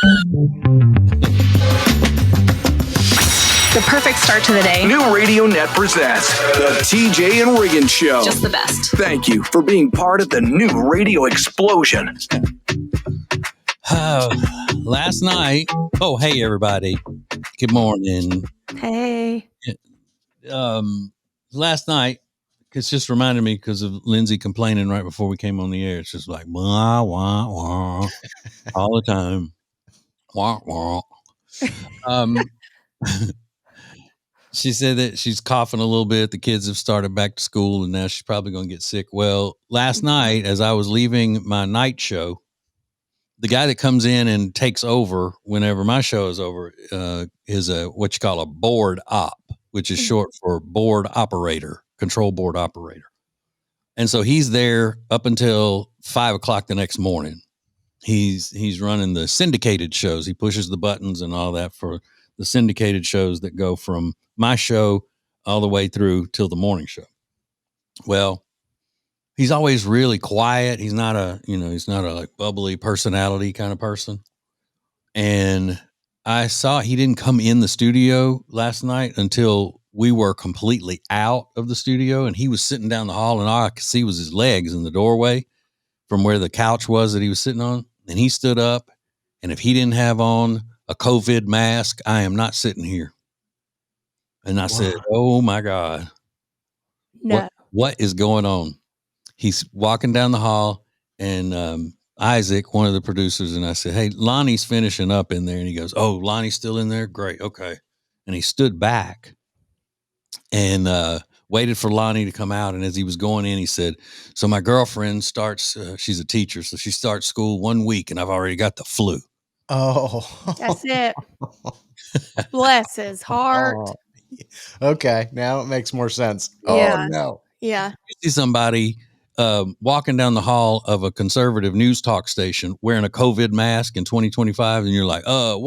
The perfect start to the day. New Radio Net presents the TJ and Riggins Show. Just the best. Thank you for being part of the new radio explosion. Last night. Oh, hey, everybody. Good morning. Hey. Last night, it's just reminded me because of Lindsay complaining right before we came on the air. It's just like, wah, wah, wah, all the time. Wah, wah. She said that she's coughing a little bit. The kids have started back to school, and now she's probably going to get sick. Well, last night, as I was leaving my night show, the guy that comes in and takes over whenever my show is over is what you call a board op, which is short for board operator, control board operator. And so he's there up until 5 o'clock the next morning. He's running the syndicated shows. He pushes the buttons and all that for the syndicated shows that go from my show all the way through till the morning show. Well, he's always really quiet. He's not a like bubbly personality kind of person. And I saw he didn't come in the studio last night until we were completely out of the studio, and he was sitting down the hall, and all I could see was his legs in the doorway from where the couch was that he was sitting on. And he stood up, and if he didn't have on a COVID mask, I am not sitting here. And I said, oh my God, No. what is going on? He's walking down the hall, and Isaac, one of the producers, and I said, hey, Lonnie's finishing up in there. And he goes, oh, Lonnie's still in there? Great. Okay. And he stood back and waited for Lonnie to come out. And as he was going in, he said, so my girlfriend starts, she's a teacher, so she starts school 1 week, and I've already got the flu. Oh. That's it. Bless his heart. Oh. Okay, now it makes more sense. Yeah. Oh, no. Yeah. You see somebody walking down the hall of a conservative news talk station wearing a COVID mask in 2025, and you're like, whoa,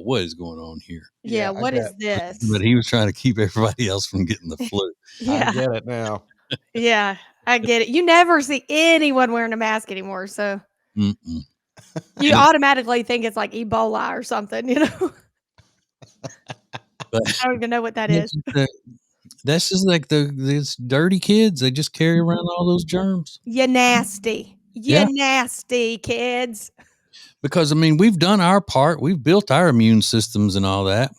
what is going on here? Yeah. What is this? But he was trying to keep everybody else from getting the flu. Yeah. I get it now. Yeah. I get it. You never see anyone wearing a mask anymore. So you automatically think it's like Ebola or something, you know? But I don't even know what that is. That's just like these dirty kids. They just carry around all those germs. You nasty. Yeah. Nasty kids. Because, I mean, we've done our part. We've built our immune systems and all that.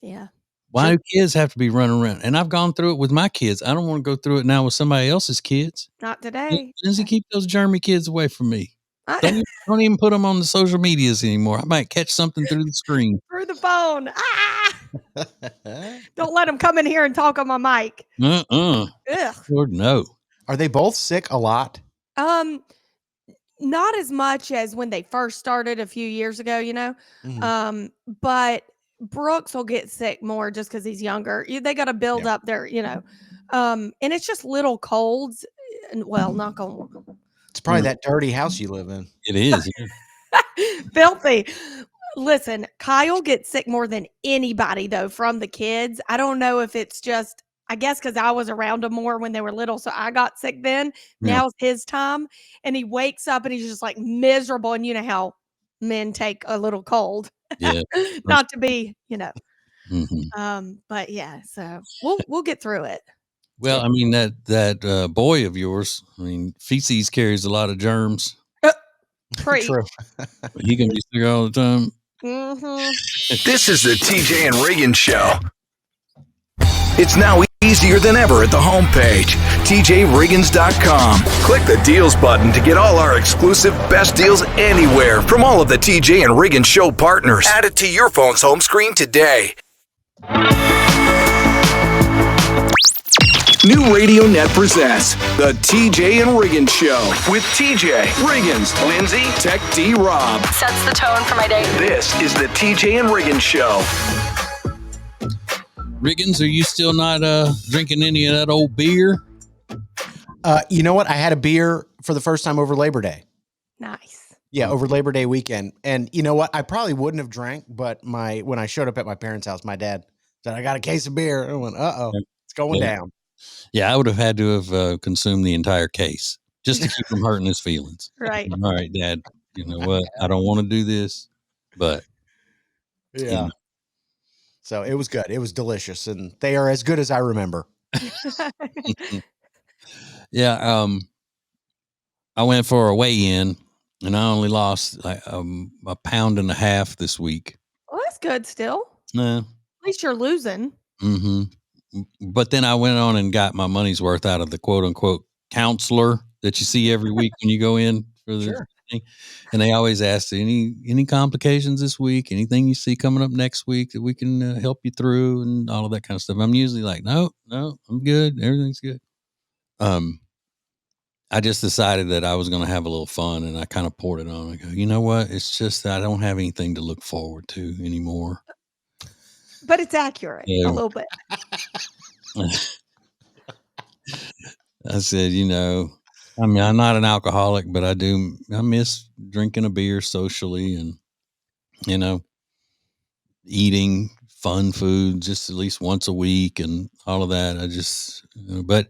Yeah. Why do kids have to be running around? And I've gone through it with my kids. I don't want to go through it now with somebody else's kids. Not today. Lindsay, keep those germy kids away from me. Don't even put them on the social medias anymore. I might catch something through the screen. Through the phone. Don't let them come in here and talk on my mic. Ugh. Lord, no. Are they both sick a lot? Not as much as when they first started a few years ago, you know. But Brooks will get sick more just because he's younger. They got to build up their, you know. And it's just little colds. And well, knock on wood. It's probably that dirty house you live in. It is. Filthy. Listen, Kyle gets sick more than anybody, though, from the kids. I don't know if it's just, I guess, because I was around them more when they were little. So I got sick then. Yeah. Now it's his time. And he wakes up and he's just like miserable. And you know how men take a little cold. Yeah. Not to be, you know. But yeah, so we'll get through it. Well, I mean, that boy of yours, I mean, feces carries a lot of germs. True. He can be sick all the time. This is the TJ and Riggins Show. It's now easier than ever at the homepage, tjriggins.com. Click the deals button to get all our exclusive best deals anywhere from all of the TJ and Riggins Show partners. Add it to your phone's home screen today. New Radio Net presents the TJ and Riggins Show with TJ, Riggins, Lindsay, Tech D Rob. Sets the tone for my day. This is the TJ and Riggins Show. Riggins, are you still not drinking any of that old beer? You know what? I had a beer for the first time over Labor Day. Nice. Yeah, over Labor Day weekend. And you know what? I probably wouldn't have drank, but when I showed up at my parents' house, my dad said, I got a case of beer. I went, it's going down. Yeah, I would have had to have consumed the entire case just to keep him hurting his feelings. Right. All right, Dad, you know what? I don't want to do this. But Yeah. So it was good. It was delicious, and they are as good as I remember. Yeah. I went for a weigh-in, and I only lost like a pound and a half this week. Well, that's good still. Nah. At least you're losing. Mm-hmm. But then I went on and got my money's worth out of the quote unquote counselor that you see every week when you go in for the thing. And they always ask, any complications this week, anything you see coming up next week that we can help you through and all of that kind of stuff. I'm usually like, no, I'm good. Everything's good. I just decided that I was going to have a little fun, and I kind of poured it on. I go, you know what? It's just that I don't have anything to look forward to anymore. But it's accurate a little bit. I said, I mean, I'm not an alcoholic, but I miss drinking a beer socially and, eating fun food just at least once a week and all of that. I just, but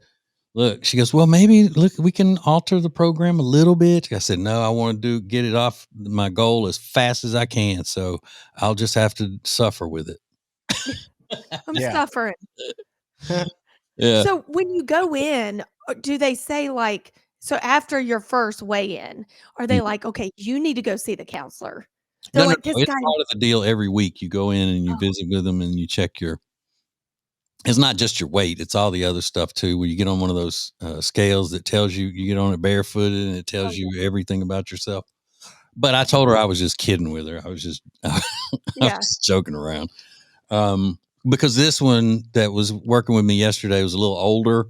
look, she goes, well, maybe we can alter the program a little bit. I said, no, I want to get it off my goal as fast as I can. So I'll just have to suffer with it. I'm suffering. Yeah. So when you go in, do they say so after your first weigh-in, are they like, okay, you need to go see the counselor? They're No, this it's guy. part of the deal every week. You go in and you visit with them and you check it's not just your weight. It's all the other stuff too, where you get on one of those scales that tells you get on it barefooted and it tells you everything about yourself. But I told her I was just kidding with her. I was just, I was joking around. Because this one that was working with me yesterday was a little older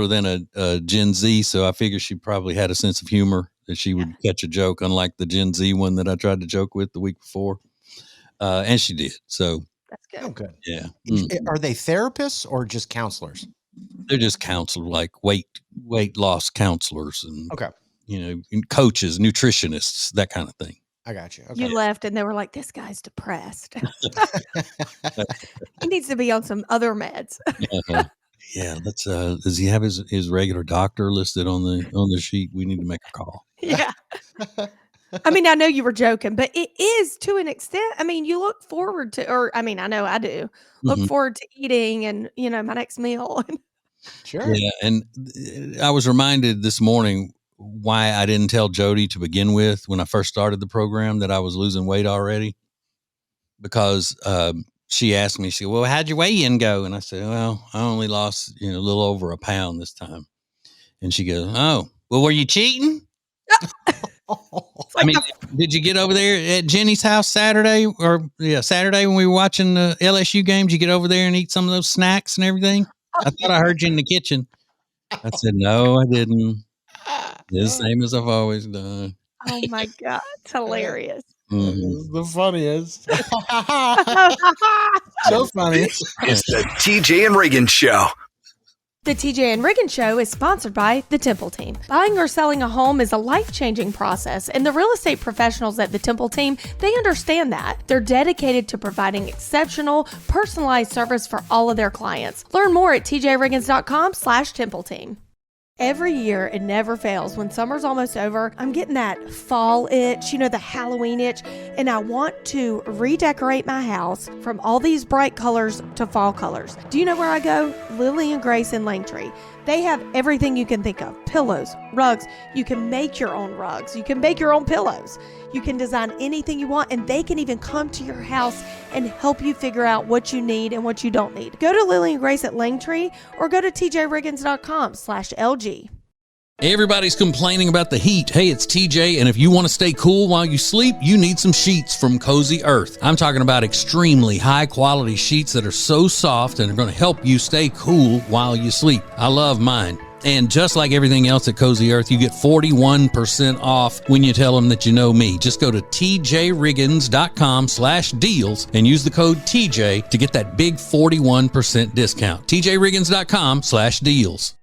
than a Gen Z. So I figured she probably had a sense of humor that she would catch a joke, unlike the Gen Z one that I tried to joke with the week before. And she did. So that's good. Oh, good. Yeah. Are they therapists or just counselors? They're just counselors, like weight loss counselors and, okay. Coaches, nutritionists, that kind of thing. I got you. Okay. You left and they were like, this guy's depressed. He needs to be on some other meds. Yeah. Let's, does he have his regular doctor listed on the sheet? We need to make a call. Yeah. I mean, I know you were joking, but it is to an extent. I mean, you look forward to, I know I do look forward to eating and, my next meal. Sure. Yeah. And I was reminded this morning why I didn't tell Jody to begin with when I first started the program that I was losing weight already, because she asked me, she said, well, how'd your weigh-in go? And I said, well, I only lost, a little over a pound this time. And she goes, oh, well, were you cheating? I mean, did you get over there at Jenny's house Saturday when we were watching the LSU game? Did you get over there and eat some of those snacks and everything? I thought I heard you in the kitchen. I said, no, I didn't. It's the same as I've always done. Oh my God. It's hilarious. Mm-hmm. The funniest. So funny. It's the TJ and Riggins Show. The TJ and Riggins Show is sponsored by The Temple Team. Buying or selling a home is a life-changing process, and the real estate professionals at The Temple Team, they understand that. They're dedicated to providing exceptional, personalized service for all of their clients. Learn more at tjriggins.com/Temple Team. Every year, it never fails. When summer's almost over, I'm getting that fall itch, the Halloween itch, and I want to redecorate my house from all these bright colors to fall colors. Do you know where I go? Lily and Grace in Langtree. They have everything you can think of. Pillows, rugs. You can make your own rugs. You can make your own pillows. You can design anything you want, and they can even come to your house and help you figure out what you need and what you don't need. Go to Lily and Grace at Langtree or go to tjriggins.com/LG. Everybody's complaining about the heat. Hey, it's TJ, and if you want to stay cool while you sleep, you need some sheets from Cozy Earth. I'm talking about extremely high-quality sheets that are so soft and are going to help you stay cool while you sleep. I love mine. And just like everything else at Cozy Earth, you get 41% off when you tell them that you know me. Just go to tjriggins.com/deals and use the code TJ to get that big 41% discount. tjriggins.com/deals.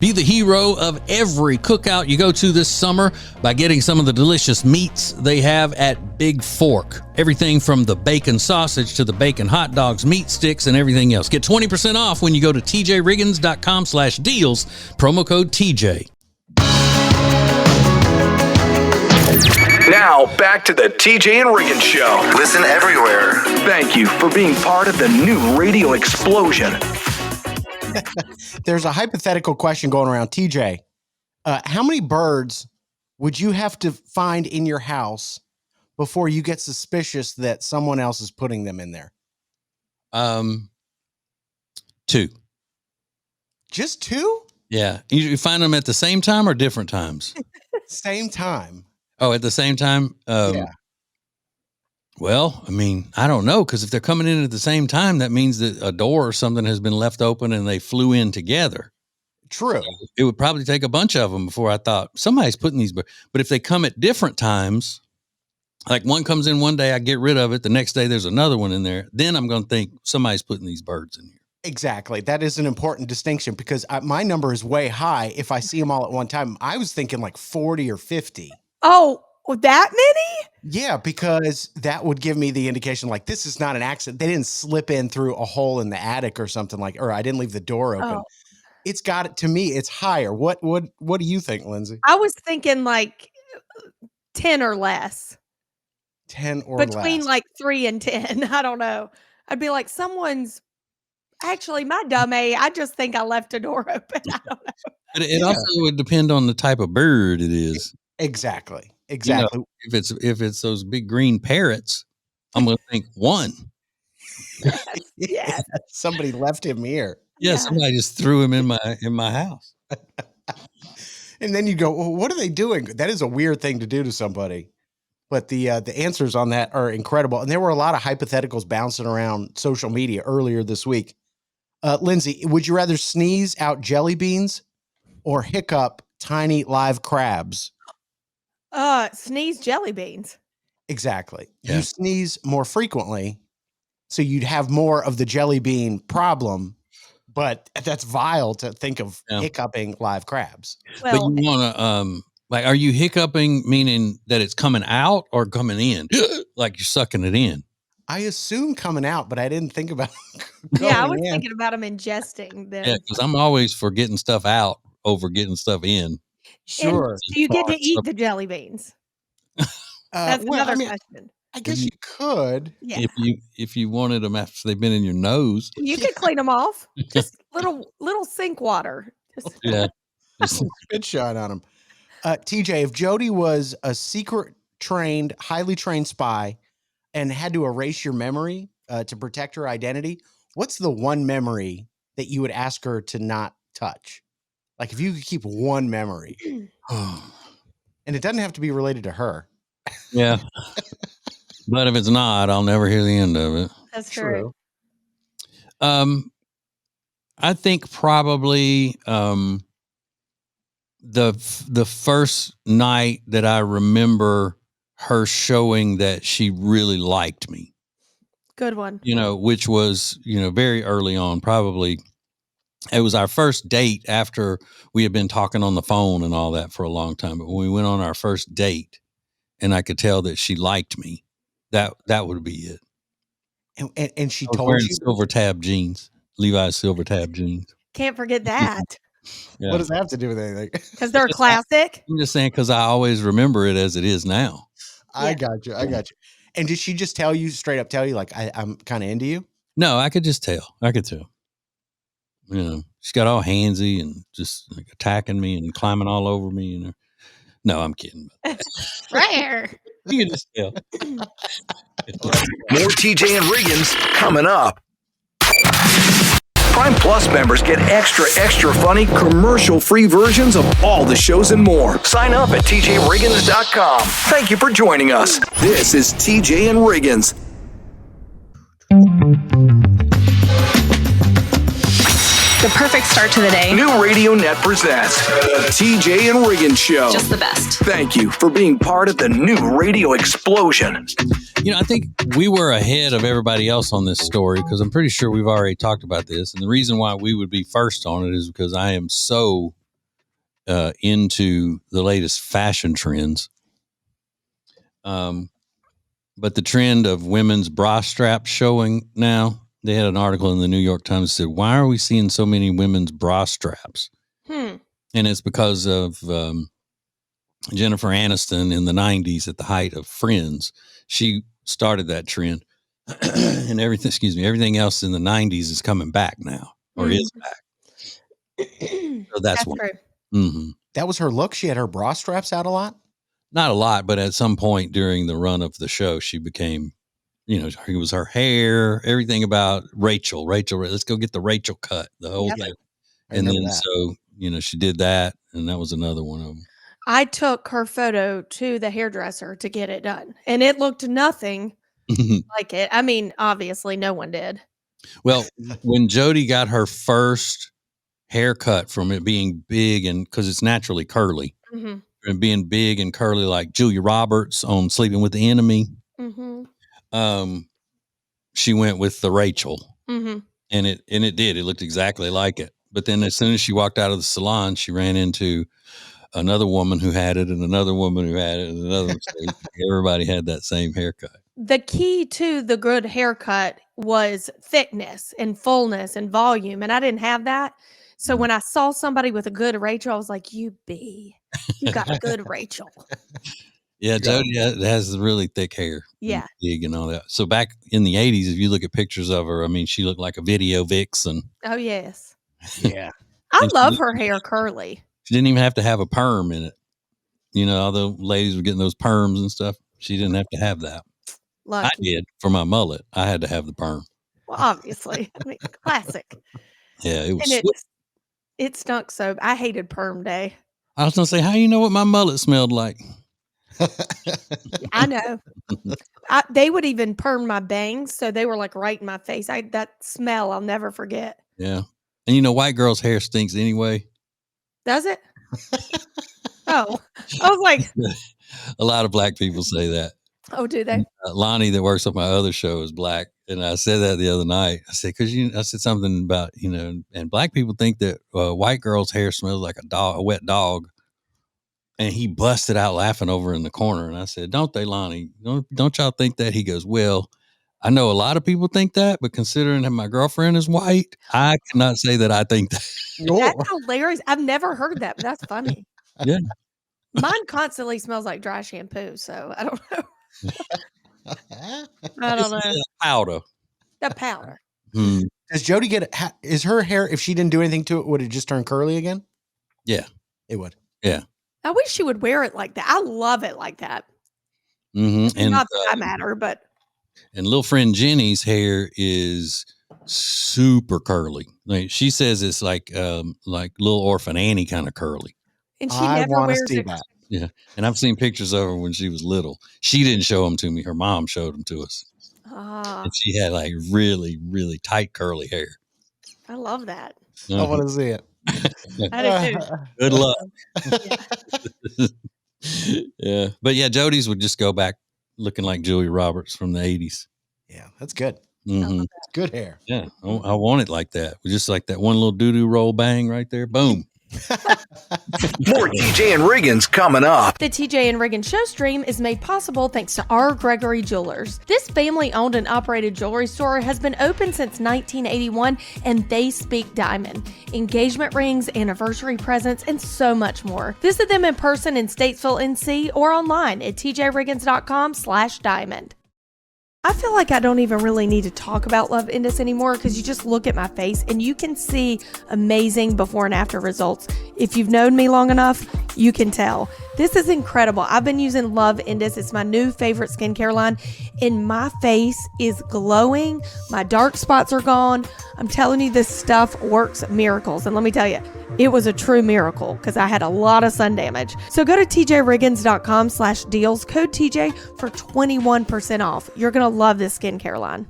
Be the hero of every cookout you go to this summer by getting some of the delicious meats they have at Big Fork. Everything from the bacon sausage to the bacon hot dogs, meat sticks, and everything else. Get 20% off when you go to tjriggins.com/deals, promo code TJ. Now, back to the TJ and Riggins Show. Listen everywhere. Thank you for being part of the new radio explosion. There's a hypothetical question going around. TJ, how many birds would you have to find in your house before you get suspicious that someone else is putting them in there? 2. Just 2? Yeah. You find them at the same time or different times? Same time. Oh, at the same time? Yeah. Well, I mean, I don't know, because if they're coming in at the same time, that means that a door or something has been left open and they flew in together. True. It would probably take a bunch of them before I thought somebody's putting these. But if they come at different times, like one comes in one day, I get rid of it. The next day, there's another one in there. Then I'm going to think somebody's putting these birds in here. Exactly. That is an important distinction, because my number is way high if I see them all at one time. I was thinking like 40 or 50. Oh, that many? Yeah, because that would give me the indication like this is not an accident. They didn't slip in through a hole in the attic or something, or I didn't leave the door open. Oh. It's got it, to me, it's higher. What do you think, Lindsay? I was thinking like 10 or less. 10 or less. Between like 3 and 10. I don't know. I'd be like, actually, my dumb A, I just think I left a door open. I don't know. But it also would depend on the type of bird it is. Exactly. You know, if it's those big green parrots, I'm going to think 1. Yes. Somebody left him here. Yeah, somebody just threw him in my house. And then you go, well, what are they doing? That is a weird thing to do to somebody. But the answers on that are incredible. And there were a lot of hypotheticals bouncing around social media earlier this week. Lindsay, would you rather sneeze out jelly beans or hiccup tiny live crabs? Sneeze jelly beans. Exactly. Yeah. You sneeze more frequently, so you'd have more of the jelly bean problem. But that's vile to think of hiccuping live crabs. Well, but you want to, like, are you hiccuping meaning that it's coming out or coming in? Like you're sucking it in? I assume coming out, but I didn't think about I was thinking about them ingesting them. Yeah, because I'm always for getting stuff out over getting stuff in. Sure. Do you get to eat the jelly beans? That's another question. I guess you could. Yeah. If you wanted them after they've been in your nose. You could clean them off. Just little sink water. Just spit shot on them. TJ, if Jody was a highly trained spy and had to erase your memory to protect her identity, what's the one memory that you would ask her to not touch? Like if you could keep one memory, and it doesn't have to be related to her. Yeah. But if it's not, I'll never hear the end of it. That's true. I think probably the first night that I remember her showing that she really liked me. Good one. Which was, very early on, probably. It was our first date after we had been talking on the phone and all that for a long time. But when we went on our first date and I could tell that she liked me, that would be it. And she told wearing you silver tab jeans, Levi's silver tab jeans. Can't forget that. Yeah. What does that have to do with anything? Because they're classic. I'm just saying, because I always remember it as it is now. I got you. And did she just straight up tell you, like, I'm kind of into you? No, I could just tell. I could tell. She got all handsy and just like attacking me and climbing all over me. No, I'm kidding. Rare. You can just tell. More TJ and Riggins coming up. Prime Plus members get extra funny, commercial-free versions of all the shows and more. Sign up at tjriggins.com. Thank you for joining us. This is TJ and Riggins. The perfect start to the day. New Radio Net presents the TJ and Riggins Show. Just the best. Thank you for being part of the new radio explosion. I think we were ahead of everybody else on this story because I'm pretty sure we've already talked about this. And the reason why we would be first on it is because I am so into the latest fashion trends. But the trend of women's bra straps showing now, they had an article in the New York Times that said, why are we seeing so many women's bra straps? And it's because of Jennifer Aniston in the 90s at the height of Friends. She started that trend. And everything else in the 90s is coming back now, or is back. So that's one. true. Mm-hmm. That was her look. She had her bra straps out a lot. Not a lot, but at some point during the run of the show, she became, it was her hair, everything about Rachel. Let's go get the Rachel cut, the whole Yep. thing. I And then remember that. so, she did that, and that was another one of them. I took her photo to the hairdresser to get it done, and it looked nothing like it. I mean, obviously, no one did. Well, when Jody got her first haircut from it being big, and because it's naturally curly, Mm-hmm. and being big and curly like Julia Roberts on Sleeping with the Enemy, she went with the Rachel, and it did. It looked exactly like it. But then as soon as she walked out of the salon, she ran into another woman who had it, and another woman who had it, and another one. So everybody had that same haircut. The key to the good haircut was thickness and fullness and volume, and I didn't have that. So when I saw somebody with a good Rachel, I was like, you got a good Rachel. Yeah, Jody has really thick hair. Yeah. Big and all that. So back in the 80s, if you look at pictures of her, I mean, she looked like a video vixen. Oh, yes. Yeah. I love her hair curly. She didn't even have to have a perm in it. Although ladies were getting those perms and stuff, she didn't have to have that. Lucky. I did for my mullet. I had to have the perm. Well, obviously. I mean, classic. Yeah, it was. And it stunk so. I hated perm day. I was gonna say, how you know what my mullet smelled like? I know. They would even perm my bangs, so they were like right in my face. That smell I'll never forget. Yeah, and white girls' hair stinks anyway. Does it? Oh, I was like, a lot of black people say that. Oh, do they? Lonnie, that works on my other show, is black, and I said that the other night. I said I said something about and black people think that white girls' hair smells like a wet dog. And he busted out laughing over in the corner. And I said, don't they, Lonnie? Don't y'all think that? He goes, well, I know a lot of people think that, but considering that my girlfriend is white, I cannot say that I think that. That's hilarious. I've never heard that, but that's funny. Yeah. Mine constantly smells like dry shampoo, so I don't know. I don't know. Powder. The powder. Does Jody is her hair, if she didn't do anything to it, would it just turn curly again? Yeah. It would. Yeah. I wish she would wear it like that. I love it like that. Mm-hmm. And not that I matter, but. And little friend Jenny's hair is super curly. Like she says it's like little orphan Annie kind of curly. And she never wears it. That. Yeah. And I've seen pictures of her when she was little. She didn't show them to me. Her mom showed them to us. And she had like really, really tight curly hair. I love that. I want to see it. I do too. Good luck. Yeah. But yeah, Jody's would just go back looking like Julia Roberts from the 80s. Yeah, that's good. Mm-hmm. Good hair. Yeah. I want it like that. Just like that one little doo-doo roll bang right there. Boom. More TJ and Riggins coming up. The TJ and Riggins show stream is made possible thanks to R. Gregory Jewelers. This family-owned and operated jewelry store has been open since 1981, and they speak diamond, engagement rings, anniversary presents, and so much more. Visit them in person in Statesville, NC, or online at tjriggins.com/diamond. I feel like I don't even really need to talk about Love Indus anymore because you just look at my face and you can see amazing before and after results. If you've known me long enough, you can tell. This is incredible. I've been using Love Indus. It's my new favorite skincare line, and my face is glowing. My dark spots are gone. I'm telling you, this stuff works miracles. And let me tell you, it was a true miracle because I had a lot of sun damage. So go to tjriggins.com/deals, code TJ for 21% off. You're going to love this skincare line.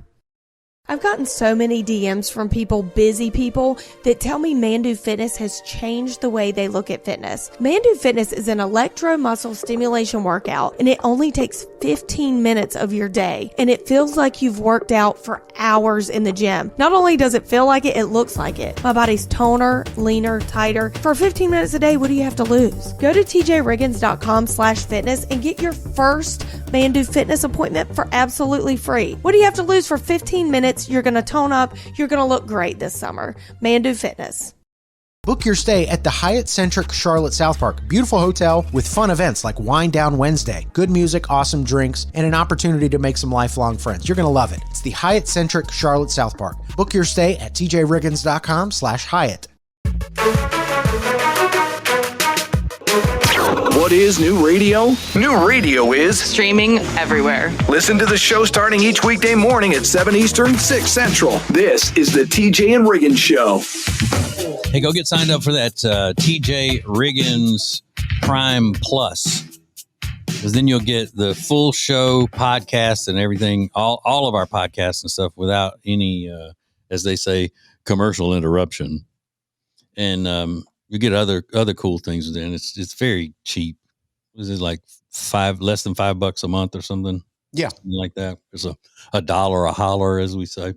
I've gotten so many DMs from busy people, that tell me Mandu Fitness has changed the way they look at fitness. Mandu Fitness is an electro-muscle stimulation workout, and it only takes 15 minutes of your day, and it feels like you've worked out for hours in the gym. Not only does it feel like it, it looks like it. My body's toner, leaner, tighter. For 15 minutes a day, what do you have to lose? Go to tjriggins.com/fitness and get your first Mandu Fitness appointment for absolutely free. What do you have to lose for 15 minutes? You're going to tone up. You're going to look great this summer. Mandu Fitness. Book your stay at the Hyatt-centric Charlotte South Park. Beautiful hotel with fun events like Wine Down Wednesday, good music, awesome drinks, and an opportunity to make some lifelong friends. You're going to love it. It's the Hyatt-centric Charlotte South Park. Book your stay at tjriggins.com/Hyatt. What is new radio? New radio is Streaming everywhere. listen to the show starting each weekday morning at 7 Eastern, 6 Central. This is the TJ and Riggins Show. Hey, go get signed up for that TJ Riggins Prime Plus, because then you'll get the full show podcast and everything, all of our podcasts and stuff without any, as they say, commercial interruption. And you get other cool things with it. And it's very cheap. Was it like less than $5 a month or something? Yeah, Something like that. It's a dollar a holler, as we say.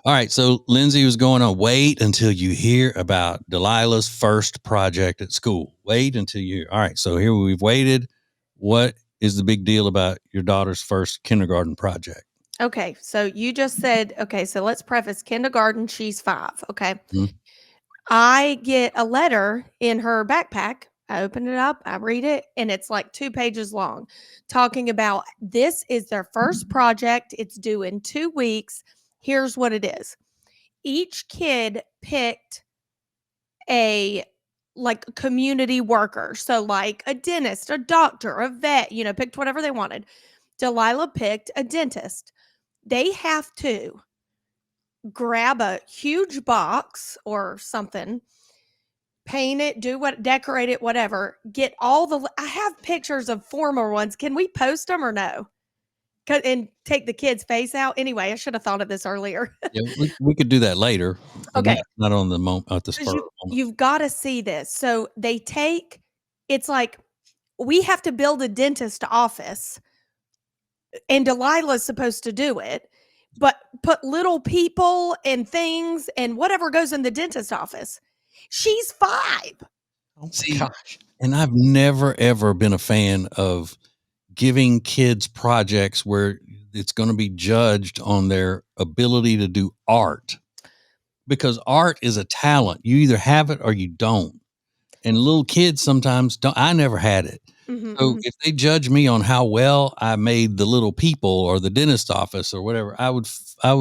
All right, so Lindsay was going on. Wait until you hear about Delilah's first project at school. Wait until you. All right, so here we've waited. What is the big deal about your daughter's first kindergarten project? Okay, so you just said, okay, so let's preface kindergarten, she's 5, okay? Mhm. I get a letter in her backpack. I open it up, I read it, and it's like 2 pages long, talking about this is their first project. It's due in 2 weeks. Here's what it is. Each kid picked a community worker. So like a dentist, a doctor, a vet, picked whatever they wanted. Delilah picked a dentist. They have to grab a huge box or something, paint it, decorate it, whatever. Get I have pictures of former ones. Can we post them or no? And take the kid's face out. Anyway, I should have thought of this earlier. Yeah, we could do that later. Okay. Not on the moment, at the spur. You've got to see this. So it's like we have to build a dentist office, and Delilah's supposed to do it, but put little people and things and whatever goes in the dentist office. She's 5. Oh See, gosh. And I've never, ever been a fan of giving kids projects where it's going to be judged on their ability to do art, because art is a talent. You either have it or you don't. And little kids sometimes don't. I never had it. Mm-hmm, So if they judge me on how well I made the little people or the dentist office or whatever, I would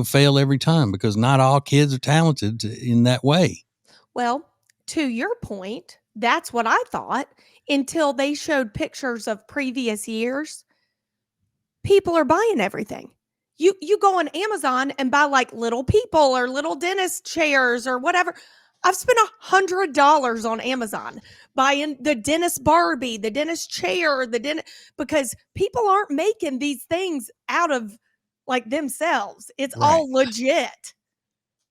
fail every time, because not all kids are talented in that way. Well, to your point, that's what I thought until they showed pictures of previous years. People are buying everything. You go on Amazon and buy like little people or little dentist chairs or whatever. I've spent $100 on Amazon buying the dentist Barbie, the dentist chair, because people aren't making these things out of like themselves. It's all legit.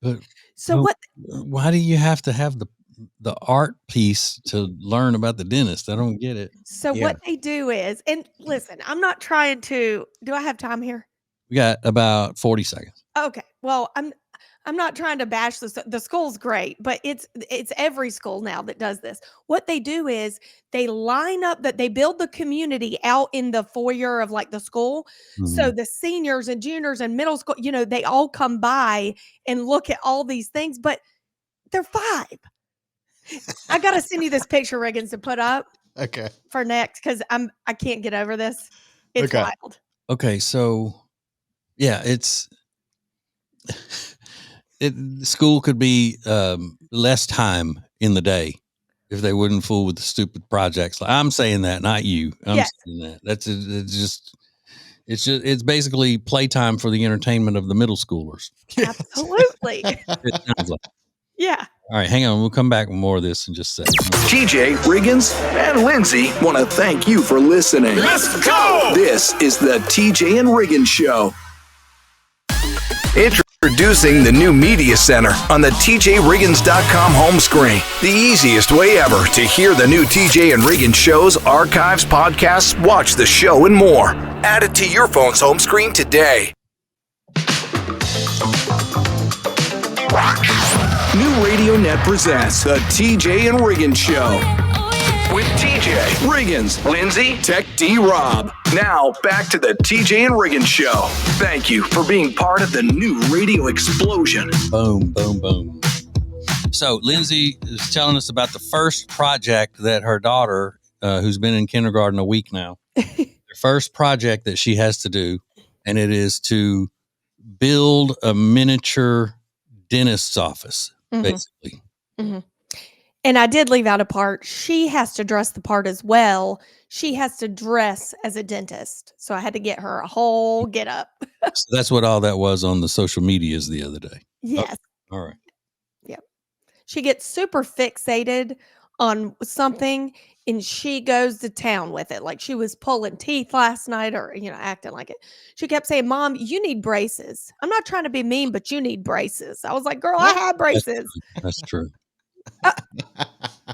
But So why do you have to have the art piece to learn about the dentist? I don't get it. So what they do is, and listen, I'm not trying to. Do I have time here? We got about 40 seconds. Okay. Well, I'm not trying to bash the school's great, but it's every school now that does this. What they do is they line up they build the community out in the foyer of like the school. Mm-hmm. So the seniors and juniors and middle school, they all come by and look at all these things, but they're 5. I got to send you this picture, Riggins, to put up. Okay. For next, because I can't get over this. It's wild. Okay, so yeah, school could be less time in the day if they wouldn't fool with the stupid projects. I'm saying that, not you. I'm saying that. It's basically playtime for the entertainment of the middle schoolers. Absolutely. It sounds like. Yeah. All right, hang on. We'll come back with more of this in just a second. TJ, Riggins, and Lindsay want to thank you for listening. Let's go! This is the TJ and Riggins Show. Introducing the new Media Center on the TJRiggins.com home screen. The easiest way ever to hear the new TJ and Riggins shows, archives, podcasts, watch the show, and more. Add it to your phone's home screen today. New Radio Net presents the TJ and Riggins Show. With TJ, Riggins, Lindsay, Tech D Rob. Now, back to the TJ and Riggins Show. Thank you for being part of the new radio explosion. Boom, boom, boom. So Lindsay is telling us about the first project that her daughter, who's been in kindergarten a week now, the first project that she has to do, and it is to build a miniature dentist's office, basically. Mm-hmm. And I did leave out a part. She has to dress the part as well. She has to dress as a dentist. So I had to get her a whole get up. So that's what all that was on the social medias the other day. Yes. Okay. All right. Yep. She gets super fixated on something and she goes to town with it. Like she was pulling teeth last night or, acting like it. She kept saying, Mom, you need braces. I'm not trying to be mean, but you need braces. I was like, girl, I have braces. That's true. I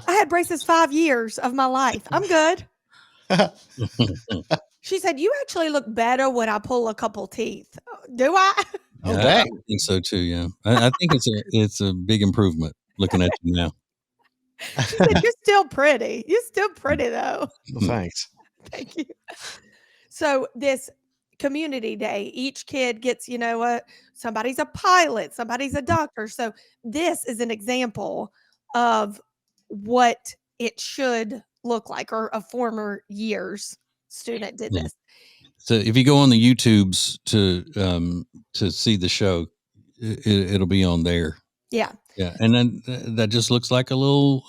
had braces 5 years of my life. I'm good. She said, you actually look better when I pull a couple teeth. Do I? Yeah, I think so too. Yeah. I think it's a big improvement looking at you now. She said, you're still pretty. You're still pretty though. Well, thanks. Thank you. So this community day, each kid gets, somebody's a pilot, somebody's a doctor. So this is an example of what it should look like, or a former year's student did this. So if you go on the YouTubes to see the show, it'll be on there. Yeah. Yeah, and then that just looks like a little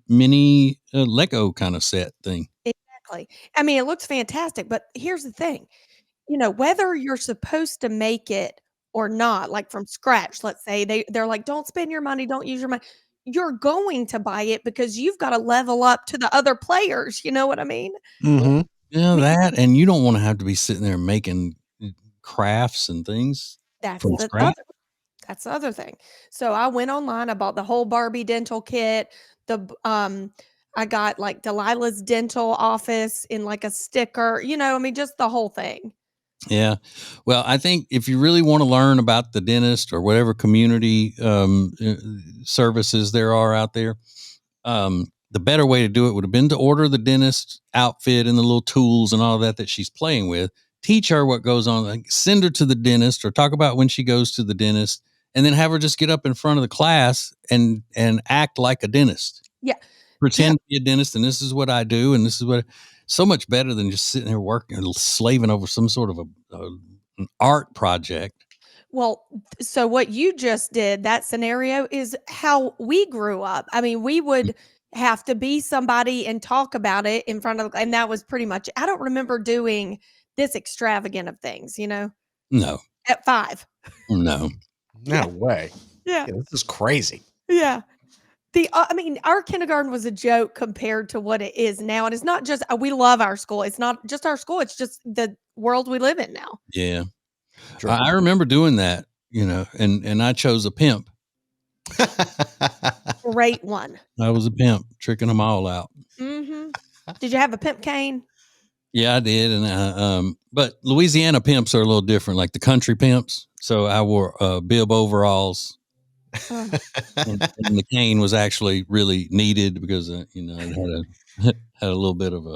mini Lego kind of set thing. Exactly. I mean, it looks fantastic, but here's the thing. Whether you're supposed to make it or not, like from scratch, let's say they're like, don't spend your money, don't use your money. You're going to buy it because you've got to level up to the other players. You know what I mean? Mm-hmm. Yeah, that, and you don't want to have to be sitting there making crafts and things. That's the other thing. So I went online, I bought the whole Barbie dental kit. I got like Delilah's dental office in like a sticker, just the whole thing. Yeah. Well, I think if you really want to learn about the dentist or whatever community services there are out there, the better way to do it would have been to order the dentist outfit and the little tools and all that she's playing with. Teach her what goes on. Like send her to the dentist or talk about when she goes to the dentist, and then have her just get up in front of the class and act like a dentist. Yeah. Pretend to be a dentist, and this is what I do, and this is what. So much better than just sitting there working and slaving over some sort of an art project. Well, so what you just did, that scenario is how we grew up. I mean, we would have to be somebody and talk about it in front of, and that was pretty much, I don't remember doing this extravagant of things, No. At 5. No. No way. Yeah. This is crazy. Yeah. Our kindergarten was a joke compared to what it is now. And it's not just, we love our school. It's not just our school. It's just the world we live in now. Yeah. Sure. I remember doing that, and I chose a pimp. Great one. I was a pimp, tricking them all out. Mm-hmm. Did you have a pimp cane? Yeah, I did. And but Louisiana pimps are a little different, like the country pimps. So I wore bib overalls. And the cane was actually really needed because it had a little bit of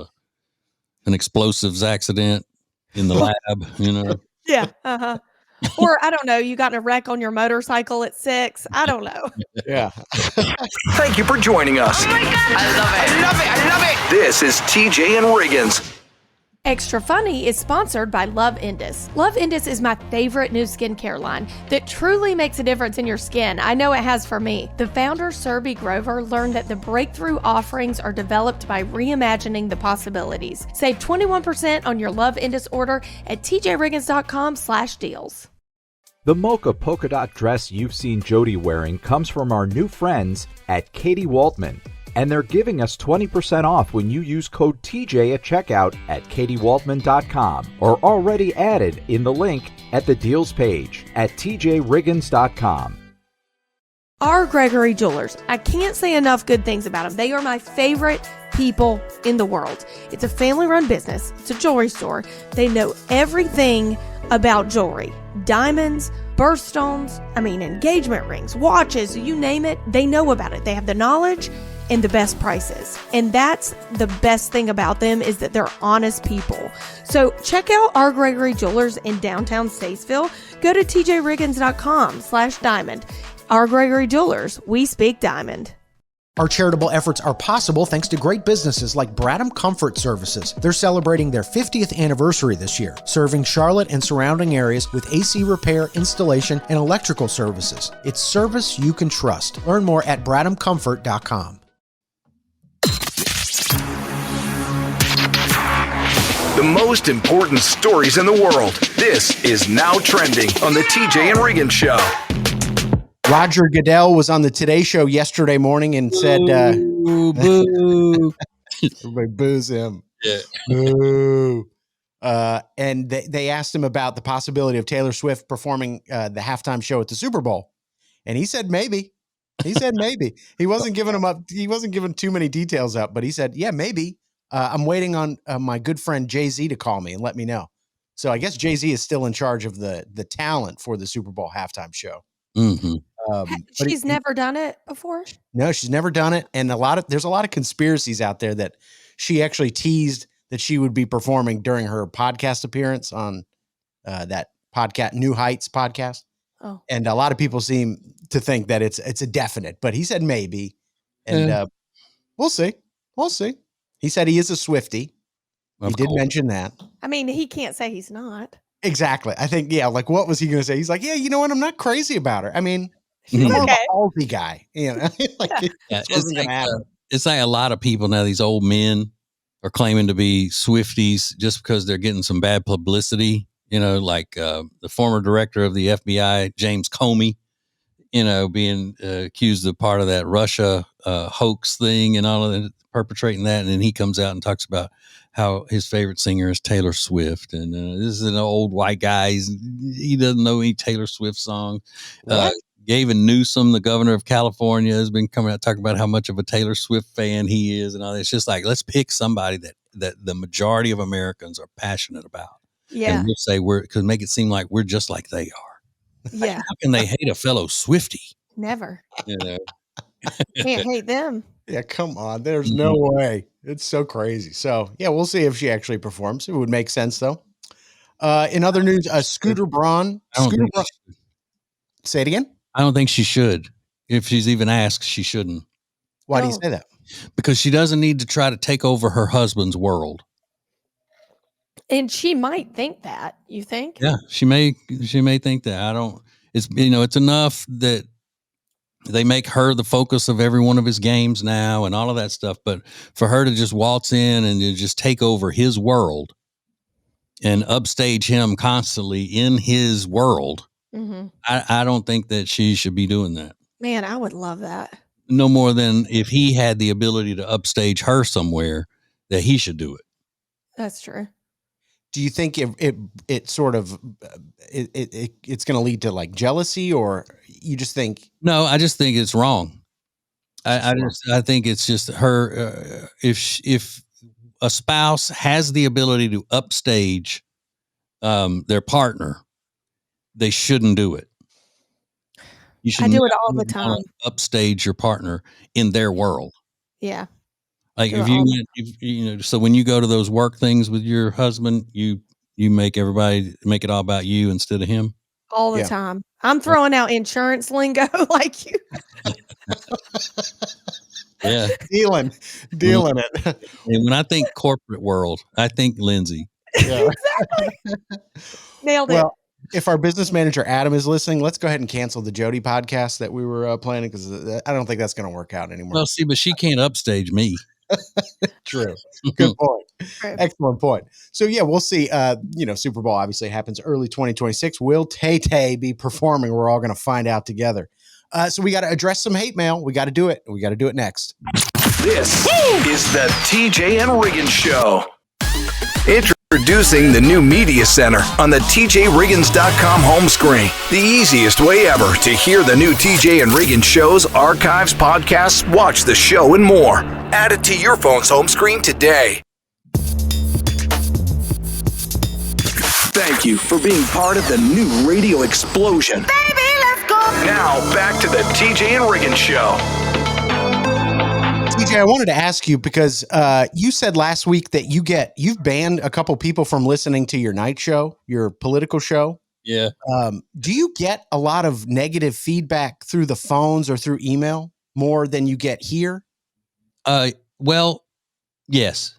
an explosives accident in the lab. Yeah. Uh-huh. Or I don't know, you got in a wreck on your motorcycle at 6. I don't know. Yeah. Thank you for joining us. Oh my God. I love it. This is TJ and Riggins. Extra Funny is sponsored by Love Indus. Love Indus is my favorite new skincare line that truly makes a difference in your skin. I know it has for me. The founder, Serby Grover, learned that the breakthrough offerings are developed by reimagining the possibilities. Save 21% on your Love Indus order at tjriggins.com/deals. The mocha polka dot dress you've seen Jody wearing comes from our new friends at Katie Waltman. And they're giving us 20% off when you use code TJ at checkout at katiewaltman.com or already added in the link at the deals page at tjriggins.com. R. Gregory Jewelers. I can't say enough good things about them. They are my favorite people in the world. It's a family-run business. It's a jewelry store. They know everything about jewelry. Diamonds, birthstones, engagement rings, watches, you name it. They know about it. They have the knowledge and the best prices. And that's the best thing about them, is that they're honest people. So check out R. Gregory Jewelers in downtown Statesville. Go to tjriggins.com/diamond R. Gregory Jewelers, we speak diamond. Our charitable efforts are possible thanks to great businesses like Bradham Comfort Services. They're celebrating their 50th anniversary this year, serving Charlotte and surrounding areas with AC repair, installation, and electrical services. It's service you can trust. Learn more at bradhamcomfort.com. The most important stories in the world. This is Now Trending on the TJ and Riggins Show. Roger Goodell was on the Today Show yesterday morning and said, boo. everybody boos him. Yeah. Boo. And they asked him about the possibility of Taylor Swift performing the halftime show at the Super Bowl. And he said, maybe. He said, maybe. He wasn't giving him up. He wasn't giving too many details up, but he said, yeah, maybe. I'm waiting on my good friend Jay-Z to call me and let me know. So I guess Jay-Z is still in charge of the talent for the Super Bowl halftime show. Mm-hmm. She's never done it before? No, she's never done it. And there's a lot of conspiracies out there that she actually teased that she would be performing during her podcast appearance on that podcast, New Heights podcast. Oh. And a lot of people seem to think that it's a definite, but he said maybe. And we'll see. We'll see. He said he is a Swiftie. He did mention that. I mean, he can't say he's not. Exactly. I think, like, what was he going to say? He's like, yeah, you know what? I'm not crazy about her. I mean, She's more okay. of a ballsy guy. You know, it's like a lot of people now, these old men are claiming to be Swifties just because they're getting some bad publicity. You know, like the former director of the FBI, James Comey, being accused of part of that Russia hoax thing and all of that, perpetrating that. And then he comes out and talks about how his favorite singer is Taylor Swift. And this is an old white guy. He doesn't know any Taylor Swift songs. Gavin Newsom, the governor of California, has been coming out talking about how much of a Taylor Swift fan he is and all that. It's just like, let's pick somebody that the majority of Americans are passionate about. Yeah. And we'll say because make it seem like we're just like they are. Yeah. How can they hate a fellow Swiftie? Never. You know? Can't hate them. Yeah, come on. There's no way. It's so crazy. So, yeah, we'll see if she actually performs. It would make sense, though. In other news, Scooter Braun. Say it again? I don't think she should. If she's even asked, she shouldn't. Why do you say that? Because she doesn't need to try to take over her husband's world. And she might think that, you think? Yeah, she may think that. It's enough that they make her the focus of every one of his games now and all of that stuff. But for her to just waltz in and to just take over his world and upstage him constantly in his world, I don't think that she should be doing that. Man, I would love that. No more than if he had the ability to upstage her somewhere, that he should do it. That's true. Do you think it sort of it's going to lead to like jealousy, or you just think? No, I just think it's wrong. I think it's just her. If a spouse has the ability to upstage their partner, they shouldn't do it. You should do it all the time. Upstage your partner in their world. Yeah. Like so when you go to those work things with your husband, you make it all about you instead of him. All the time. I'm throwing out insurance lingo like you. Yeah. Dealing it. And when I think corporate world, I think Lindsay. Yeah. Exactly. Nailed it. Well, if our business manager, Adam, is listening, let's go ahead and cancel the Jody podcast that we were planning, because I don't think that's going to work out anymore. Well, see, but she can't upstage me. True. Good point. True. Excellent point. So, yeah, we'll see. Super Bowl obviously happens early 2026. Will Tay-Tay be performing? We're all going to find out together. So we got to address some hate mail. We got to do it. We got to do it next. This is the TJ and Riggins Show. Introducing the new Media Center on the TJRiggins.com home screen. The easiest way ever to hear the new TJ and Riggins shows, archives, podcasts, watch the show, and more. Add it to your phone's home screen today. Thank you for being part of the new radio explosion. Baby, let's go. Now, back to the TJ and Riggins Show. TJ, I wanted to ask you, because you said last week that you've banned a couple people from listening to your night show, your political show. Yeah. Do you get a lot of negative feedback through the phones or through email more than you get here? Well, yes,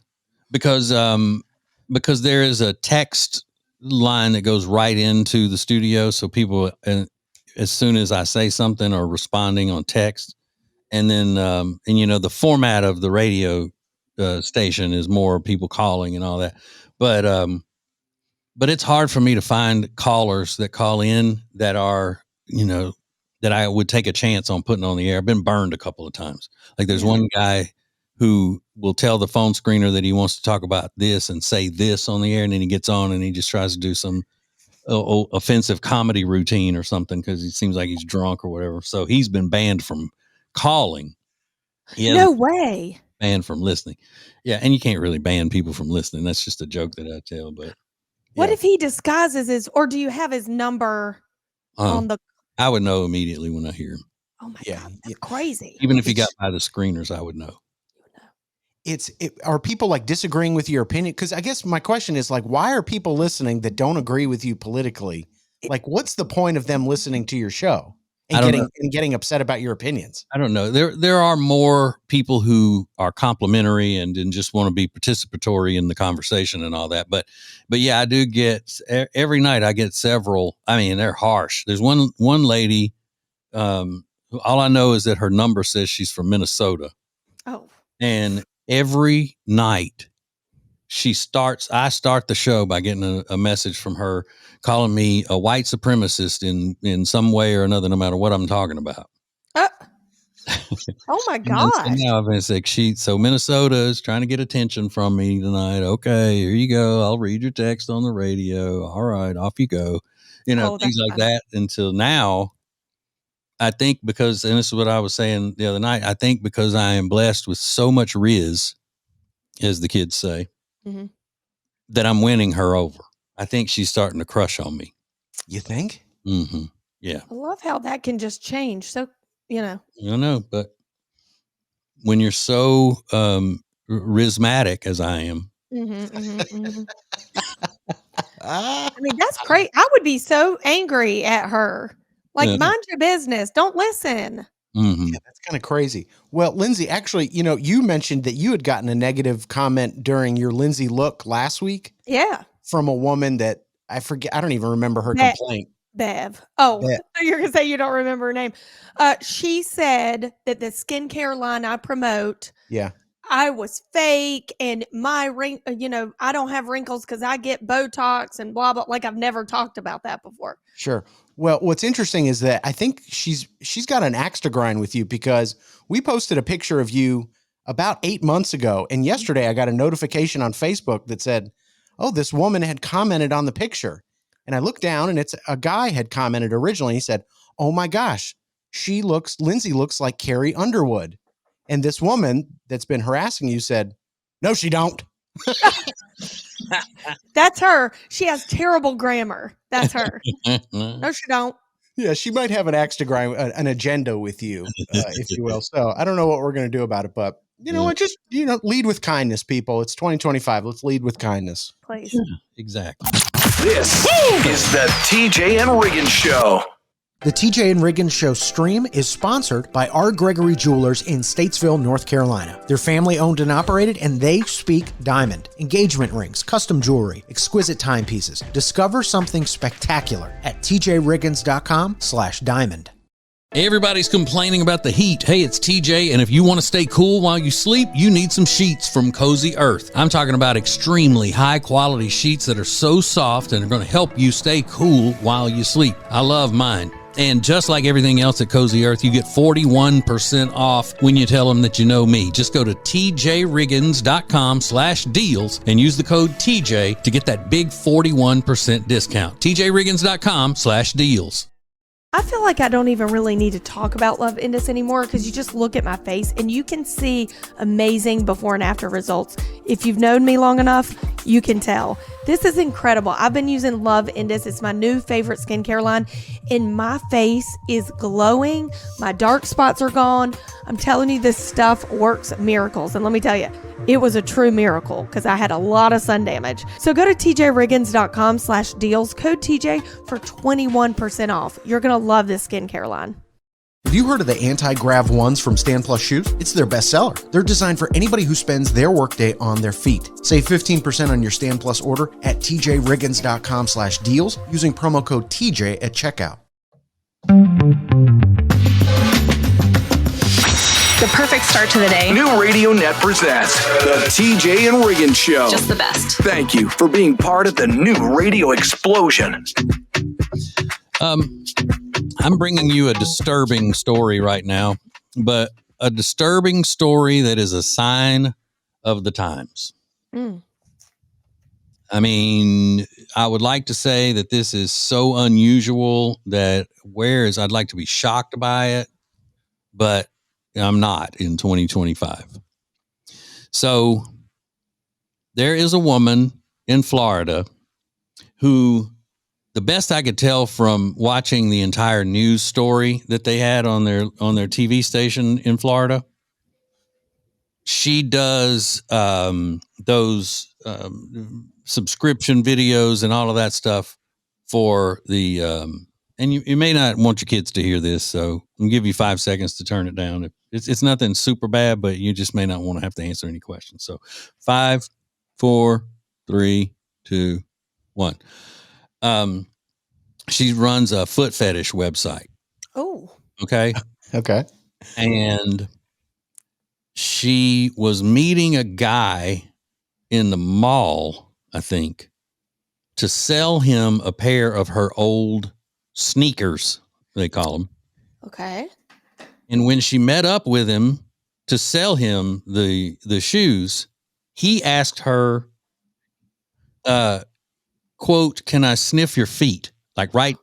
because there is a text line that goes right into the studio. So people, as soon as I say something, are responding on text. And then, the format of the radio station is more people calling and all that. But it's hard for me to find callers that call in that are, that I would take a chance on putting on the air. I've been burned a couple of times. Like there's one guy who will tell the phone screener that he wants to talk about this and say this on the air. And then he gets on and he just tries to do some offensive comedy routine or something because he seems like he's drunk or whatever. So he's been banned from calling. No way. Banned from listening. Yeah. And you can't really ban people from listening. That's just a joke that I tell, but. What if he disguises his, or do you have his number on the? I would know immediately when I hear him. Oh my God, that's crazy. Even if he got by the screeners, I would know. Are people like disagreeing with your opinion? Because I guess my question is like, why are people listening that don't agree with you politically? Like, what's the point of them listening to your show and getting upset about your opinions? I don't know. There are more people who are complimentary and just want to be participatory in the conversation and all that. But yeah, I do get every night. I get several. I mean, they're harsh. There's one lady. All I know is that her number says she's from Minnesota. Oh, and every night I start the show by getting a message from her calling me a white supremacist in some way or another, no matter what I'm talking about. Oh my God. Now I've been sick. So Minnesota is trying to get attention from me tonight. Okay, here you go. I'll read your text on the radio. All right, off you go. Things like that. Until now, I think and this is what I was saying the other night, I think because I am blessed with so much riz, as the kids say, that I'm winning her over. I think she's starting to crush on me. You think? Mm-hmm. Yeah. I love how that can just change. So, I know, but when you're so rhythmatic as I am. I mean, that's great. I would be so angry at her. Like, mind your business. Don't listen. Yeah, that's kind of crazy. Well, Lindsay, actually, you mentioned that you had gotten a negative comment during your Lindsay look last week. Yeah. From a woman that I forget. I don't even remember her complaint. Bev. Oh, Bev. You're going to say you don't remember her name. She said that the skincare line I promote. Yeah. I was fake and my I don't have wrinkles because I get Botox and blah, blah. Like I've never talked about that before. Sure. Well, what's interesting is that I think she's got an axe to grind with you because we posted a picture of you about 8 months ago. And yesterday I got a notification on Facebook that said, oh, this woman had commented on the picture. And I looked down and it's a guy had commented originally. He said, oh my gosh, Lindsay looks like Carrie Underwood. And this woman that's been harassing you said, no, she don't. That's her. She has terrible grammar. That's her. No, she don't. Yeah, she might have an axe to grind, an agenda with you, if you will. So I don't know what we're going to do about it, but you know what? Just, lead with kindness, people. It's 2025. Let's lead with kindness. Please. Yeah, exactly. This is the TJ and Riggins Show. The TJ and Riggins Show stream is sponsored by R. Gregory Jewelers in Statesville, North Carolina. They're family owned and operated, and they speak diamond. Engagement rings, custom jewelry, exquisite timepieces. Discover something spectacular at tjriggins.com/diamond. Everybody's complaining about the heat. Hey, it's TJ, and if you want to stay cool while you sleep, you need some sheets from Cozy Earth. I'm talking about extremely high-quality sheets that are so soft and are going to help you stay cool while you sleep. I love mine. And just like everything else at Cozy Earth, you get 41% off when you tell them that you know me. Just go to tjriggins.com/deals and use the code TJ to get that big 41% discount. tjriggins.com/deals. I feel like I don't even really need to talk about Love Indus anymore because you just look at my face and you can see amazing before and after results. If you've known me long enough, you can tell. This is incredible. I've been using Love Indus. It's my new favorite skincare line, and my face is glowing. My dark spots are gone. I'm telling you, this stuff works miracles. And let me tell you, it was a true miracle because I had a lot of sun damage. So go to tjriggins.com/deals, code TJ for 21% off. You're going to love this skincare line. Have you heard of the anti-grav ones from Stand Plus Shoes? It's their best seller. They're designed for anybody who spends their workday on their feet. Save 15% on your Stand Plus order at tjriggins.com/deals using promo code TJ at checkout. The perfect start to the day. New Radio Net presents the TJ and Riggins Show. Just the best. Thank you for being part of the new radio explosion. I'm bringing you a disturbing story right now, but a disturbing story that is a sign of the times. I mean, I would like to say that this is so unusual that I'd like to be shocked by it, but I'm not in 2025. So there is a woman in Florida who, the best I could tell from watching the entire news story that they had on their TV station in Florida, she does those subscription videos and all of that stuff for the and you may not want your kids to hear this, so I'll give you 5 seconds to turn it down. It's nothing super bad, but you just may not want to have to answer any questions. So 5, 4, 3, 2, 1. She runs a foot fetish website. Oh. Okay. Okay. And she was meeting a guy in the mall, I think, to sell him a pair of her old sneakers, they call them. Okay. And when she met up with him to sell him the shoes, he asked her, quote, "Can I sniff your feet? Like right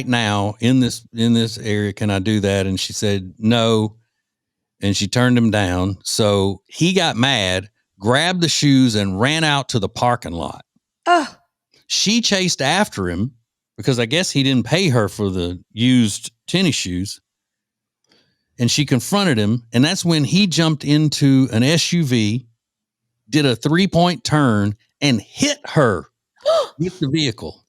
now in this area, can I do that?" And she said no, and she turned him down. So he got mad, grabbed the shoes, and ran out to the parking lot. She chased after him because I guess he didn't pay her for the used tennis shoes. And she confronted him, and that's when he jumped into an SUV, did a 3-point turn, and hit her with the vehicle.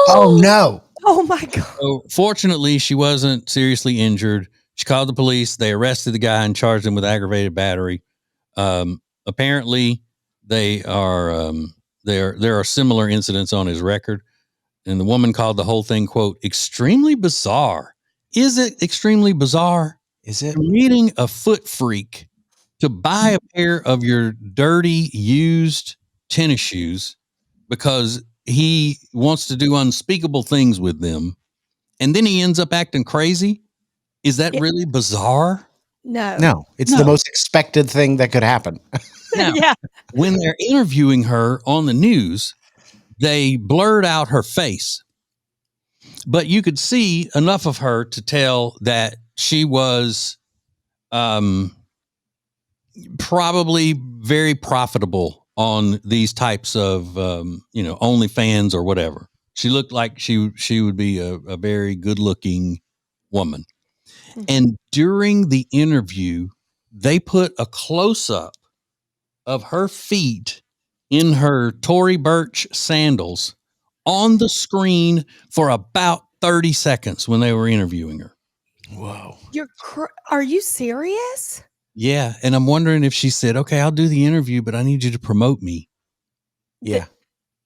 Oh, no. Oh, my God. So fortunately, she wasn't seriously injured. She called the police. They arrested the guy and charged him with aggravated battery. Apparently, there are similar incidents on his record. And the woman called the whole thing, quote, "extremely bizarre." Is it extremely bizarre? Is it? You're meeting a foot freak to buy a pair of your dirty, used tennis shoes because he wants to do unspeakable things with them, and then he ends up acting crazy? Is that really bizarre? No. It's the most expected thing that could happen. Now, Yeah. when they're interviewing her on the news, they blurred out her face, but you could see enough of her to tell that she was probably very profitable on these types of OnlyFans or whatever. She looked like she would be a very good looking woman. Mm-hmm. And during the interview, they put a close up of her feet in her Tory Burch sandals on the screen for about 30 seconds when they were interviewing her. Whoa. Are you serious? Yeah. And I'm wondering if she said, "Okay, I'll do the interview, but I need you to promote me." Yeah.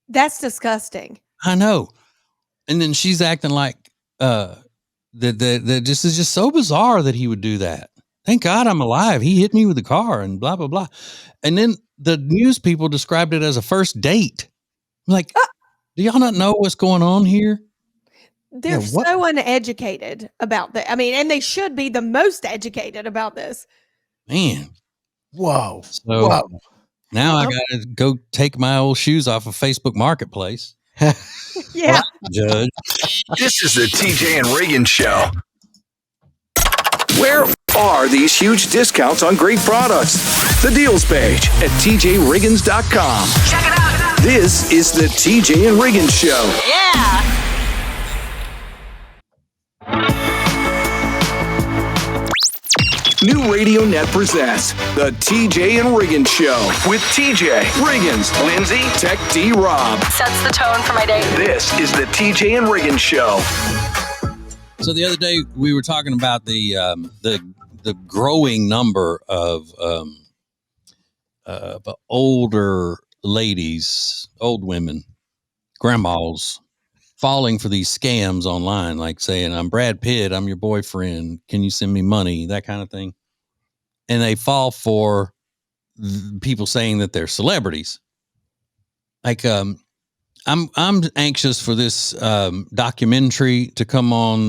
That's disgusting. I know. And then she's acting like that this is just so bizarre that he would do that. Thank God I'm alive. He hit me with the car and blah, blah, blah. And then the news people described it as a first date. I'm like, do y'all not know what's going on here? They're so uneducated about that. I mean, and they should be the most educated about this. Man. Whoa. So now I got to go take my old shoes off of Facebook Marketplace. Yeah. Judge. This is the TJ and Riggins Show. Where are these huge discounts on great products? The deals page at tjriggins.com. Check it out. This is the TJ and Riggins Show. Yeah. New Radio Net presents the TJ and Riggins Show with TJ, Riggins, Lindsay, Tech D Rob. Sets the tone for my day. This is the TJ and Riggins Show. So the other day we were talking about the growing number of older ladies, old women, grandmas, falling for these scams online, like saying, I'm Brad Pitt, I'm your boyfriend, can you send me money, that kind of thing. And they fall for people saying that they're celebrities. Like, I'm anxious for this documentary to come on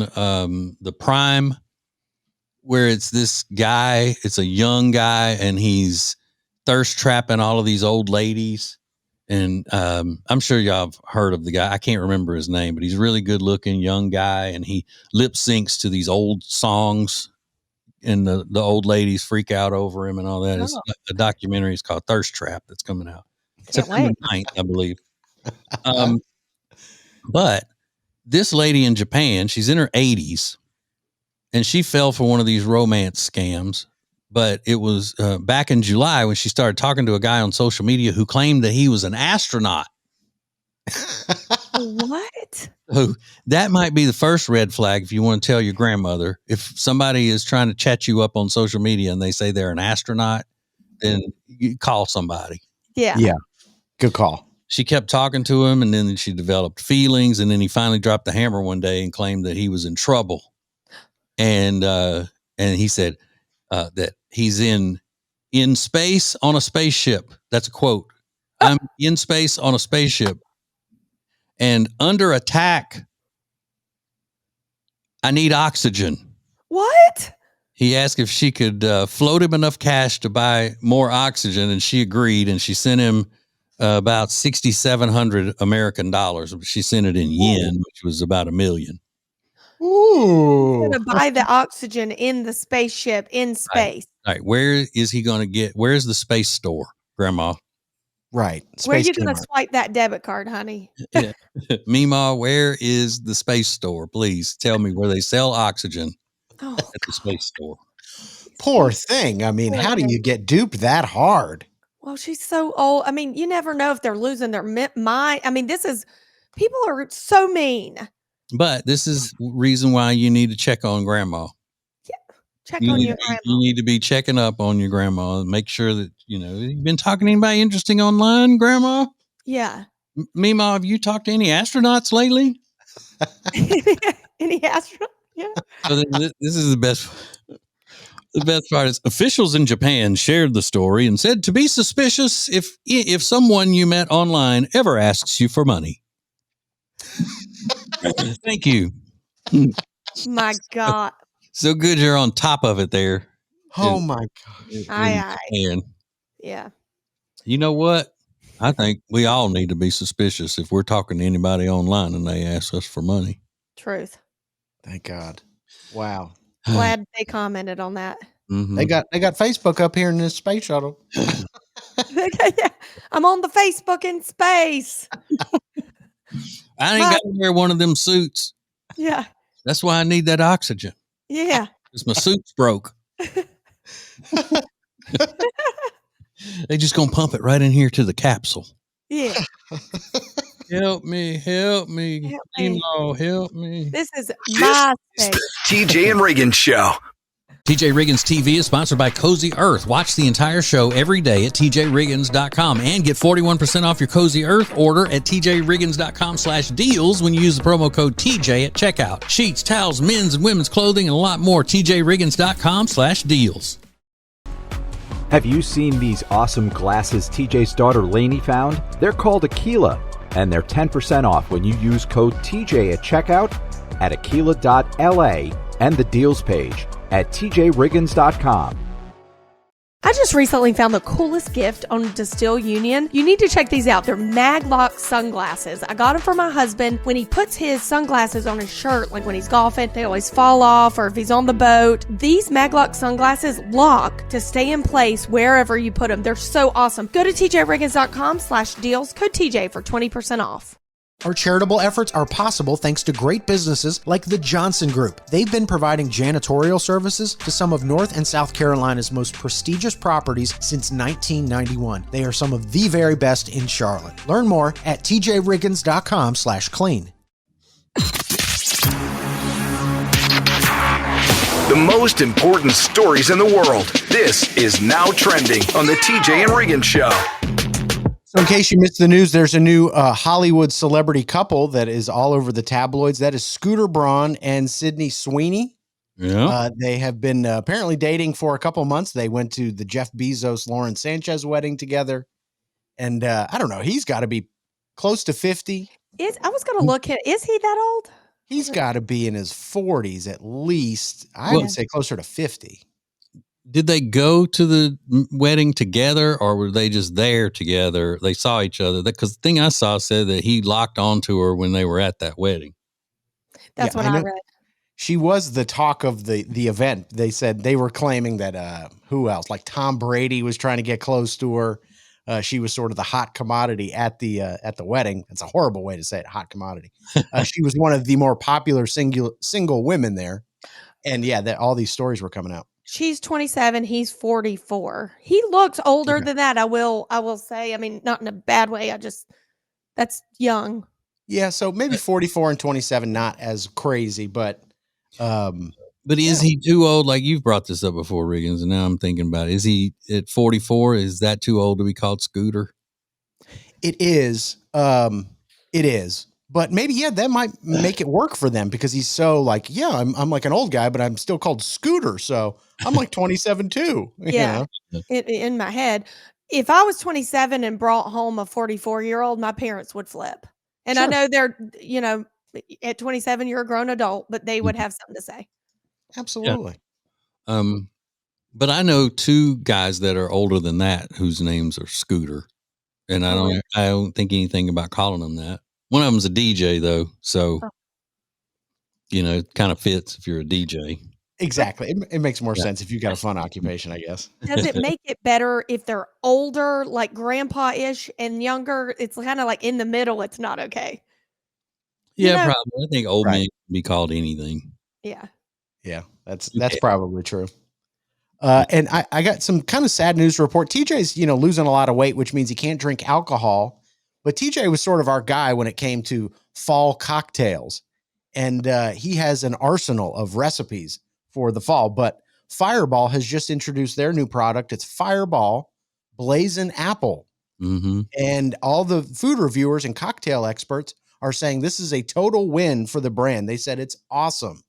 the Prime, where it's this guy, it's a young guy, and he's thirst trapping all of these old ladies. And I'm sure y'all have heard of the guy. I can't remember his name, but he's a really good looking young guy, and he lip syncs to these old songs, and the old ladies freak out over him and all that. It's a documentary. It's called Thirst Trap that's coming out September 9th, I believe. But this lady in Japan, she's in her 80s, and she fell for one of these romance scams. But it was back in July when she started talking to a guy on social media who claimed that he was an astronaut. What? So that might be the first red flag if you want to tell your grandmother. If somebody is trying to chat you up on social media and they say they're an astronaut, then you call somebody. Yeah. Yeah. Good call. She kept talking to him, and then she developed feelings, and then he finally dropped the hammer one day and claimed that he was in trouble. And he said that he's in space on a spaceship. That's a quote. I'm in space on a spaceship and under attack. I need oxygen. What? He asked if she could float him enough cash to buy more oxygen, and she agreed, and she sent him about 6,700 American dollars. She sent it in yen, which was about $1 million. Ooh. To buy the oxygen in the spaceship in space. All right. Where is he going to get? Where's the space store, Grandma? Right. Where are Space you going to Kmart. swipe that debit card, honey? Yeah. Mima, where is the space store? Please tell me where they sell oxygen Oh, at the space store. Poor thing. I mean, Poor how do thing. you get duped that hard? well, she's so old. I mean, you never know if they're losing their mind. I mean, people are so mean. But this is reason why you need to check on Grandma. Check on your grandma. You need to be checking up on your grandma and make sure that, you've been talking to anybody interesting online, Grandma? Yeah. Mima, have you talked to any astronauts lately? Any astronaut? Yeah. So this is the best. The best part is officials in Japan shared the story and said to be suspicious if someone you met online ever asks you for money. Thank you. My God. So good you're on top of it there. Oh my gosh. Aye. And Yeah. you know what? I think we all need to be suspicious if we're talking to anybody online and they ask us for money. Truth. Thank God. Wow. Glad they commented on that. Mm-hmm. They got Facebook up here in this space shuttle. Yeah. I'm on the Facebook in space. I ain't got to wear one of them suits. Yeah. That's why I need that oxygen. Yeah. Because my suit's broke. They just gonna pump it right in here to the capsule. Yeah. Help me. Help me. Emo, help me. This is my It's space. the TJ and Riggins Show. TJ Riggins TV is sponsored by Cozy Earth. Watch the entire show every day at tjriggins.com and get 41% off your Cozy Earth order at tjriggins.com/deals when you use the promo code TJ at checkout. Sheets, towels, men's and women's clothing, and a lot more. tjriggins.com/deals. Have you seen these awesome glasses TJ's daughter Lainey found? They're called Aquila, and they're 10% off when you use code TJ at checkout at aquila.la and the deals page at tjriggins.com. I I just recently found the coolest gift on Distill Union. You need to check these out. They're Maglock sunglasses. I got them for my husband. When he puts his sunglasses on his shirt, like when he's golfing, they always fall off, or if he's on the boat. These Maglock sunglasses lock to stay in place wherever you put them. They're so awesome. Go to tjriggins.com/deals, code TJ for 20% off. Our charitable efforts are possible thanks to great businesses like the Johnson Group. They've been providing janitorial services to some of North and South Carolina's most prestigious properties since 1991. They are some of the very best in Charlotte. Learn more at tjriggins.com/clean. The most important stories in the world. This is Now Trending on the TJ and Riggins Show. So in case you missed the news, there's a new Hollywood celebrity couple that is all over the tabloids. That is Scooter Braun and Sydney Sweeney. Yeah. They have been apparently dating for a couple months. They went to the Jeff Bezos, Lauren Sanchez wedding together. And I don't know, he's got to be close to 50. I was going to look at, is he that old? He's got to be in his 40s at least. I would say closer to 50. Did they go to the wedding together, or were they just there together? They saw each other. Because the thing I saw said that he locked onto her when they were at that wedding. That's what I read. She was the talk of the event. They said they were claiming that who else? Like Tom Brady was trying to get close to her. She was sort of the hot commodity at the wedding. That's a horrible way to say it, hot commodity. She was one of the more popular single women there. And yeah, all these stories were coming out. She's 27. He's 44. He looks older than that. I will say. I mean, not in a bad way. That's young. Yeah. So maybe 44 and 27, not as crazy, but is he too old? Like you've brought this up before, Riggins, and now I'm thinking about it. Is he at 44? Is that too old to be called Scooter? It is. It is. But maybe, that might make it work for them because he's so like, I'm like an old guy, but I'm still called Scooter. So I'm like 27 too. Yeah. In my head, if I was 27 and brought home a 44-year-old, my parents would flip. And I know they're, at 27, you're a grown adult, but they would have something to say. Absolutely. Yeah. But I know two guys that are older than that whose names are Scooter. And I don't think anything about calling them that. One of them's a DJ though, so it kind of fits if you're a DJ. Exactly. It makes more sense if you got a fun occupation, I guess. Does it make it better if they're older, like grandpa-ish, and younger? It's kind of like in the middle. It's not okay. Yeah, probably. I think old men can be called anything. Yeah. Yeah, that's probably true. And I got some kind of sad news to report. TJ's, losing a lot of weight, which means he can't drink alcohol. But TJ was sort of our guy when it came to fall cocktails. And he has an arsenal of recipes for the fall. But Fireball has just introduced their new product. It's Fireball Blazing Apple. Mm-hmm. And all the food reviewers and cocktail experts are saying this is a total win for the brand. They said it's awesome.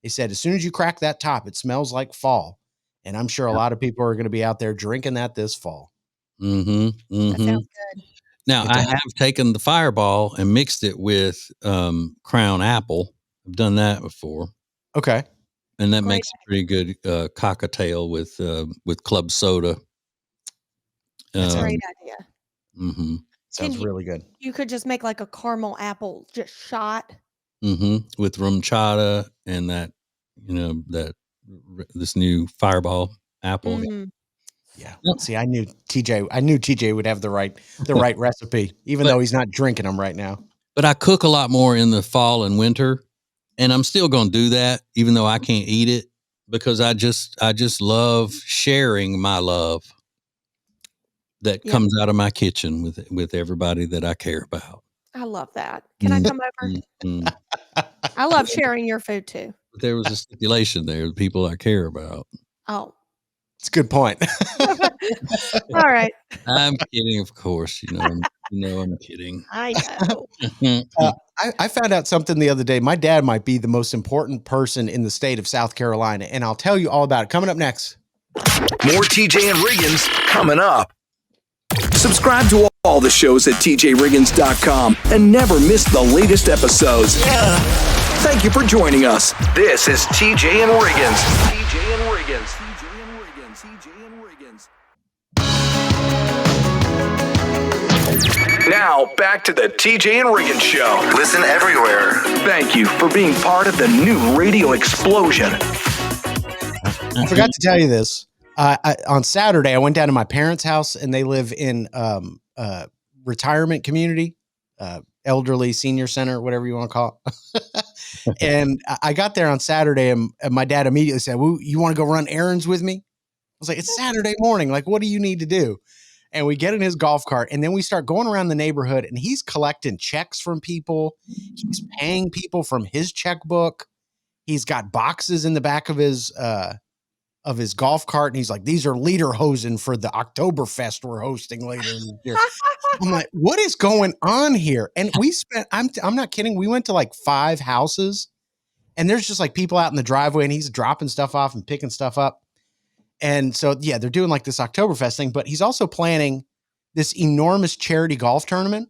They said as soon as you crack that top, it smells like fall. And I'm sure a lot of people are going to be out there drinking that this fall. Mm-hmm. Mm-hmm. That sounds good. Now, I have taken the Fireball and mixed it with Crown Apple. I've done that before. Okay. And that makes a pretty good cocktail with club soda. That's a great idea. Mm-hmm. Sounds really good. You could just make like a caramel apple just shot. Mm-hmm. With rum chata and that, this new Fireball apple. Mm-hmm. Yeah. See, I knew TJ would have the right recipe, even though he's not drinking them right now. But I cook a lot more in the fall and winter, and I'm still going to do that, even though I can't eat it, because I just love sharing my love that comes out of my kitchen with everybody that I care about. I love that. Can I come over? Mm-hmm. I love sharing your food too. But there was a stipulation there, the people I care about. Oh. It's a good point. All right. I'm kidding, of course. I'm kidding. I know. I found out something the other day. My dad might be the most important person in the state of South Carolina, and I'll tell you all about it coming up next. More TJ and Riggins coming up. Subscribe to all the shows at tjriggins.com and never miss the latest episodes. Thank you for joining us. This is TJ and Riggins. TJ and Riggins. TJ and Riggins. TJ and Riggins. Now, back to the TJ and Riggins Show. Listen everywhere. Thank you for being part of the new radio explosion. I forgot to tell you this. On Saturday, I went down to my parents' house, and they live in retirement community, elderly senior center, whatever you want to call it. And I got there on Saturday, and my dad immediately said, well, you want to go run errands with me? I was like, it's Saturday morning. Like, what do you need to do? And we get in his golf cart, and then we start going around the neighborhood, and he's collecting checks from people. He's paying people from his checkbook. He's got boxes in the back of his golf cart, and he's like, these are lederhosen for the Oktoberfest we're hosting later in the year. I'm like, what is going on here? And we spent, I'm not kidding, we went to like 5 houses, and there's just like people out in the driveway, and he's dropping stuff off and picking stuff up. And so, yeah, they're doing like this Oktoberfest thing, but he's also planning this enormous charity golf tournament.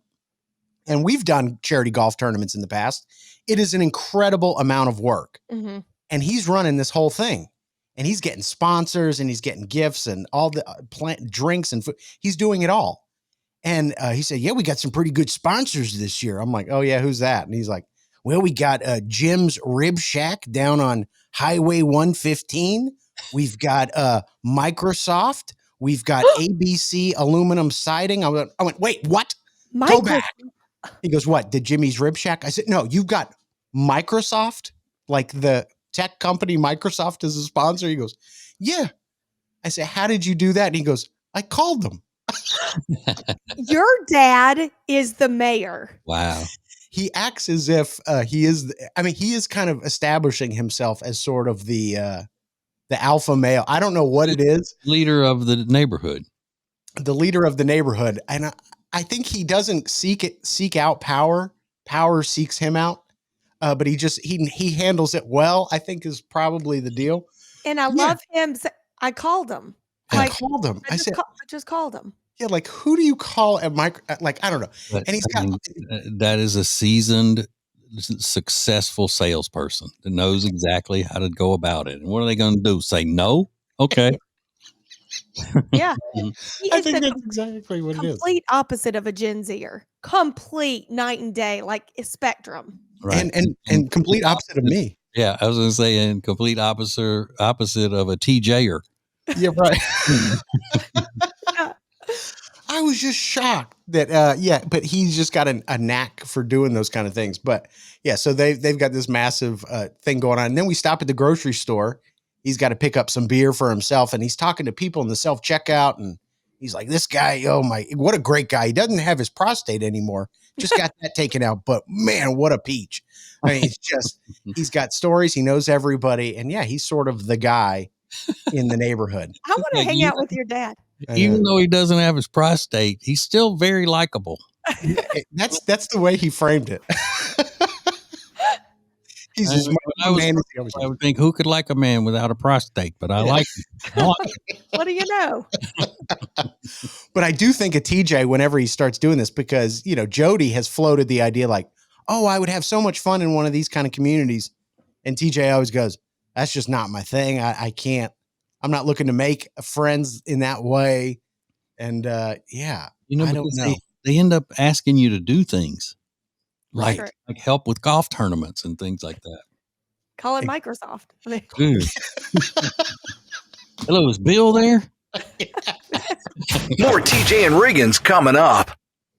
And we've done charity golf tournaments in the past. It is an incredible amount of work. Mm-hmm. And he's running this whole thing, and he's getting sponsors, and he's getting gifts and all the drinks and food. He's doing it all. And he said, yeah, we got some pretty good sponsors this year. I'm like, oh yeah, who's that? And he's like, well, we got Jim's Rib Shack down on Highway 115. We've got Microsoft. We've got ABC aluminum siding. I went, wait, what? Go back. He goes, what? The Jimmy's Rib Shack? I said, no, you've got Microsoft, like the tech company Microsoft is a sponsor. He goes, yeah. I said, how did you do that? And he goes, I called them. Your dad is the mayor. Wow. He acts as if he is kind of establishing himself as sort of the alpha male. I don't know what it is. Leader of the neighborhood. The leader of the neighborhood. And I think he doesn't seek out power. Power seeks him out. But he handles it well, I think is probably the deal. And I love him. I called him. I called him. I just called him. Yeah, like who do you call at Mike? Like, I don't know. But, and he's got that is a seasoned, successful salesperson that knows exactly how to go about it. And what are they going to do? Say no? Okay. Yeah. I think that's exactly what it is. Complete opposite of a Gen Zer. Complete night and day, like a spectrum. Right. And complete opposite of me. Yeah, I was going to say, and complete opposite of a TJer. Yeah, right. I was just shocked that, but he's just got a knack for doing those kind of things. But yeah, so they've got this massive thing going on. And then we stop at the grocery store. He's got to pick up some beer for himself, and he's talking to people in the self-checkout, and he's like, this guy, oh my, what a great guy. He doesn't have his prostate anymore. Just got that taken out, but man, what a peach. I mean, he's got stories. He knows everybody. And yeah, he's sort of the guy in the neighborhood. I want to hang out with your dad. Even though he doesn't have his prostate, he's still very likable. That's the way he framed it. He's as much a man as he always I would think, who could like a man without a prostate? But I like him. What do you know? But I do think of TJ whenever he starts doing this, because, Jody has floated the idea like, oh, I would have so much fun in one of these kind of communities. And TJ always goes, that's just not my thing. I can't. I'm not looking to make friends in that way. And yeah, I don't know. They end up asking you to do things. Right. Like help with golf tournaments and things like that. Call it Microsoft. Hello, is Bill there? More TJ and Riggins coming up.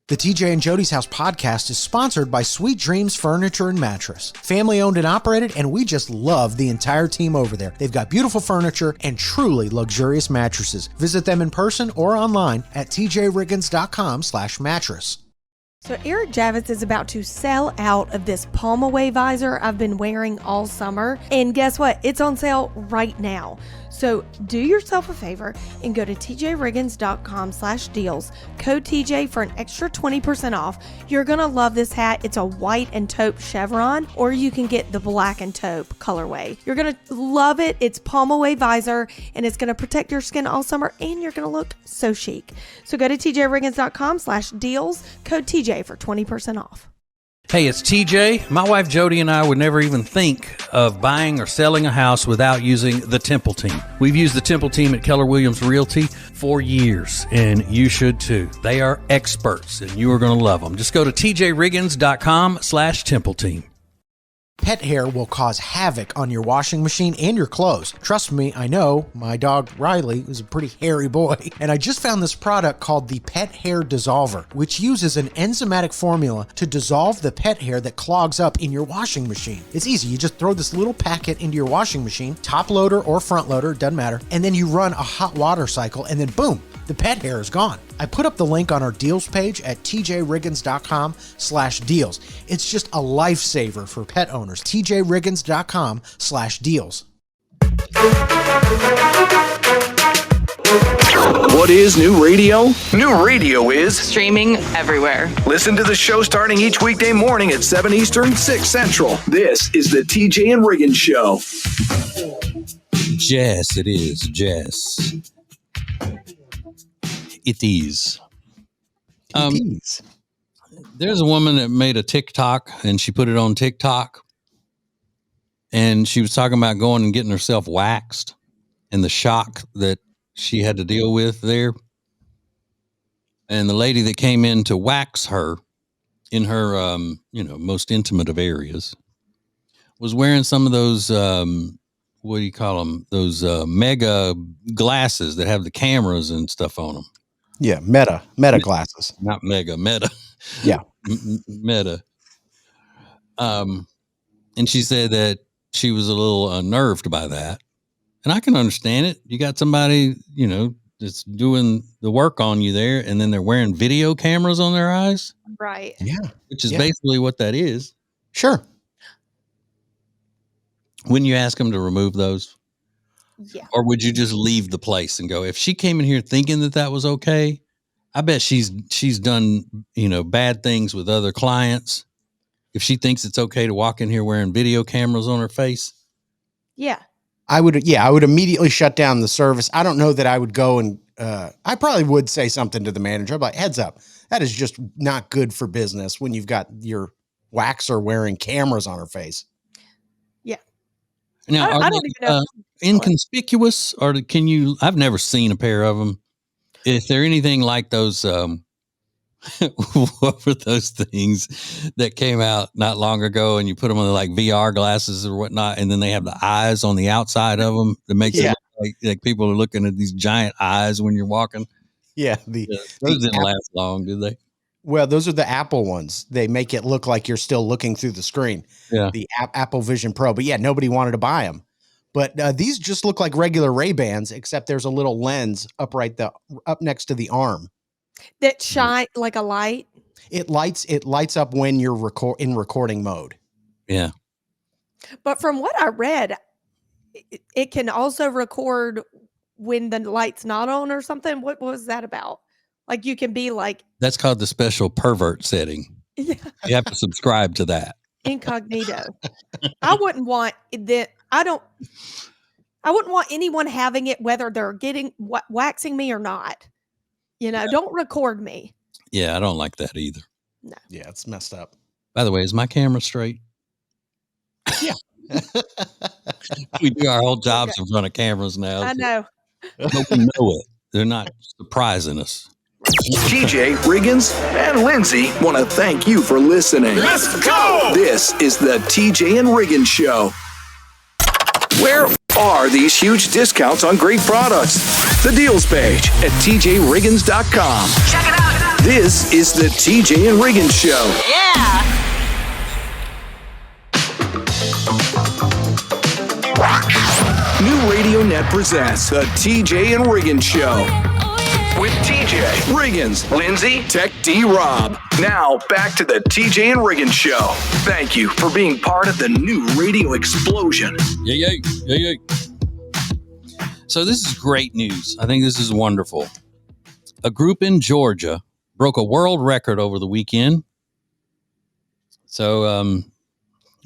The TJ and Jody's House podcast is sponsored by Sweet Dreams Furniture and Mattress. Family owned and operated, and we just love the entire team over there. They've got beautiful furniture and truly luxurious mattresses. Visit them in person or online at tjriggins.com/mattress. So Eric Javits is about to sell out of this palm away visor I've been wearing all summer. And guess what? It's on sale right now. So do yourself a favor and go to tjriggins.com/deals. Code TJ for an extra 20% off. You're going to love this hat. It's a white and taupe chevron, or you can get the black and taupe colorway. You're going to love it. It's palm away visor, and it's going to protect your skin all summer, and you're going to look so chic. So go to tjriggins.com/deals. Code TJ for 20% off. Hey, it's TJ. My wife Jody and I would never even think of buying or selling a house without using the Temple Team. We've used the Temple Team at Keller Williams Realty for years, and you should too. They are experts, and you are going to love them. Just go to tjriggins.com/Temple Team. Pet hair will cause havoc on your washing machine and your clothes. Trust me, I know. My dog Riley is a pretty hairy boy, and I just found this product called the Pet Hair Dissolver, which uses an enzymatic formula to dissolve the pet hair that clogs up in your washing machine. It's easy. You just throw this little packet into your washing machine, top loader or front loader, doesn't matter, and then you run a hot water cycle, and then boom, the pet hair is gone. I put up the link on our deals page at tjriggins.com/deals. It's just a lifesaver for pet owners. tjriggins.com/deals. What is new radio? New radio is Streaming everywhere. listen to the show starting each weekday morning at 7 Eastern, 6 Central. This is the TJ and Riggins Show. Jess, it is. Jess. It is. There's a woman that made a TikTok and she put it on TikTok, and she was talking about going and getting herself waxed and the shock that she had to deal with there. And the lady that came in to wax her in her, most intimate of areas was wearing some of those, what do you call them? Those mega glasses that have the cameras and stuff on them. Yeah, meta glasses. Not mega, meta. Yeah. Meta. And she said that she was a little unnerved by that. And I can understand it. You got somebody, that's doing the work on you there, and then they're wearing video cameras on their eyes. Right. Yeah. Which is basically what that is. Sure. Wouldn't you ask them to remove those? Yeah. Or would you just leave the place and go? If she came in here thinking that was okay, I bet she's done, bad things with other clients. If she thinks it's okay to walk in here wearing video cameras on her face. Yeah. I would immediately shut down the service. I don't know that I would go and I probably would say something to the manager. I'm like, heads up, that is just not good for business when you've got your waxer wearing cameras on her face. Yeah. Now, I don't even know. Inconspicuous, or can you? I've never seen a pair of them. If they're anything like those, what were those things that came out not long ago, and you put them on like VR glasses or whatnot, and then they have the eyes on the outside of them that makes it look like people are looking at these giant eyes when you're walking. Yeah, those didn't last long, did they? Well, those are the Apple ones. They make it look like you're still looking through the screen. Yeah, the Apple Vision Pro. But yeah, nobody wanted to buy them. But these just look like regular Ray-Bans, except there's a little lens up next to the arm that shine like a light. It lights up when you're in recording mode. Yeah. But from what I read, it can also record when the light's not on or something. What was that about? Like you can be like, that's called the special pervert setting. Yeah. You have to subscribe to that. Incognito. I wouldn't want that. I wouldn't want anyone having it, whether they're waxing me or not. Don't record me. Yeah, I don't like that either. No. Yeah, it's messed up. By the way, is my camera straight? Yeah. We do our whole jobs in front of cameras now. I know. But we know it. They're not surprising us. TJ, Riggins, and Lindsay want to thank you for listening. Let's go! This is the TJ and Riggins Show. Where are these huge discounts on great products? The deals page at tjriggins.com. Check it out. This is the TJ and Riggins Show. Yeah. New Radio Net presents the TJ and Riggins Show. With TJ, Riggins, Lindsay, Tech D Rob. Now, back to the TJ and Riggins Show. Thank you for being part of the new radio explosion. Yay. So this is great news. I think this is wonderful. A group in Georgia broke a world record over the weekend. So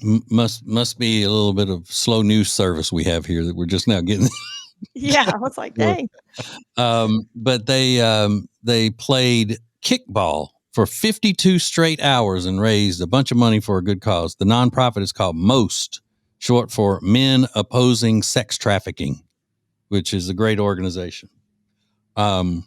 must be a little bit of slow news service we have here that we're just now getting. Yeah, I was like, dang. But they played kickball for 52 straight hours and raised a bunch of money for a good cause. The nonprofit is called MOST, short for Men Opposing Sex Trafficking, which is a great organization. The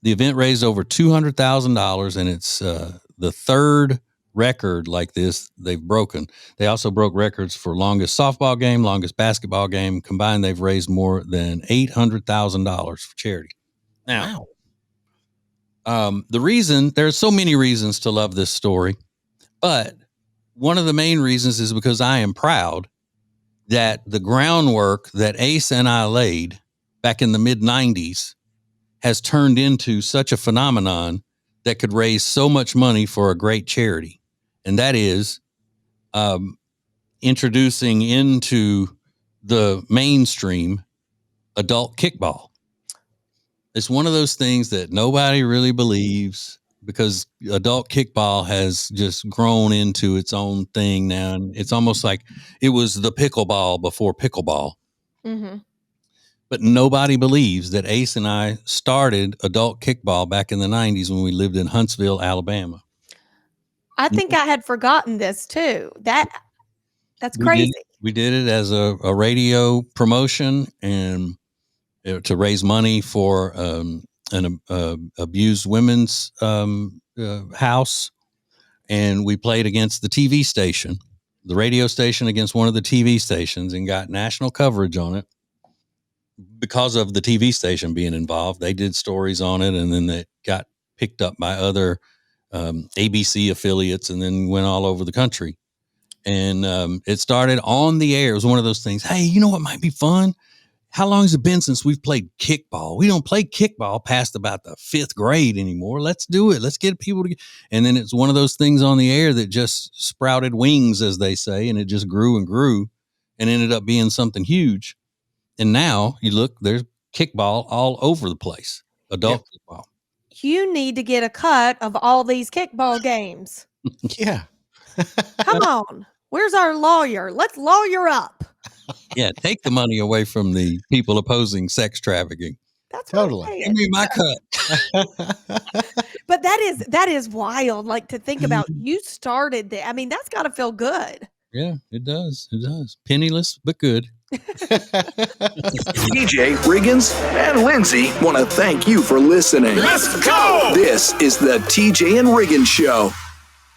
event raised over $200,000, and it's the third record like this they've broken. They also broke records for longest softball game, longest basketball game. Combined, they've raised more than $800,000 for charity. Now, the reason, there's so many reasons to love this story, but one of the main reasons is because I am proud that the groundwork that Ace and I laid back in the mid-90s has turned into such a phenomenon that could raise so much money for a great charity. And that is introducing into the mainstream adult kickball. It's one of those things that nobody really believes, because adult kickball has just grown into its own thing now. And it's almost like it was the pickleball before pickleball. Mm-hmm. But nobody believes that Ace and I started adult kickball back in the 90s when we lived in Huntsville, Alabama. I think I had forgotten this too. That's crazy. We did it as a radio promotion and to raise money for an abused women's house. And we played against the TV station, the radio station against one of the TV stations, and got national coverage on it. Because of the TV station being involved, they did stories on it, and then it got picked up by other ABC affiliates, and then went all over the country. And it started on the air. It was one of those things. Hey, you know what might be fun? How long has it been since we've played kickball? We don't play kickball past about the 5th grade anymore. Let's do it. Let's get people to get. And then it's one of those things on the air that just sprouted wings, as they say, and it just grew and grew and ended up being something huge. And now you look, there's kickball all over the place. Adult kickball. You need to get a cut of all these kickball games. Yeah. Come on. Where's our lawyer? Let's lawyer up. Yeah, take the money away from the people opposing sex trafficking. That's totally. Give me my cut. But that is wild. Like, to think about, you started that. I mean, that's got to feel good. Yeah, it does. It does. Penniless, but good. TJ Riggins and Lindsay want to thank you for listening. Let's go! This is the TJ and Riggins Show.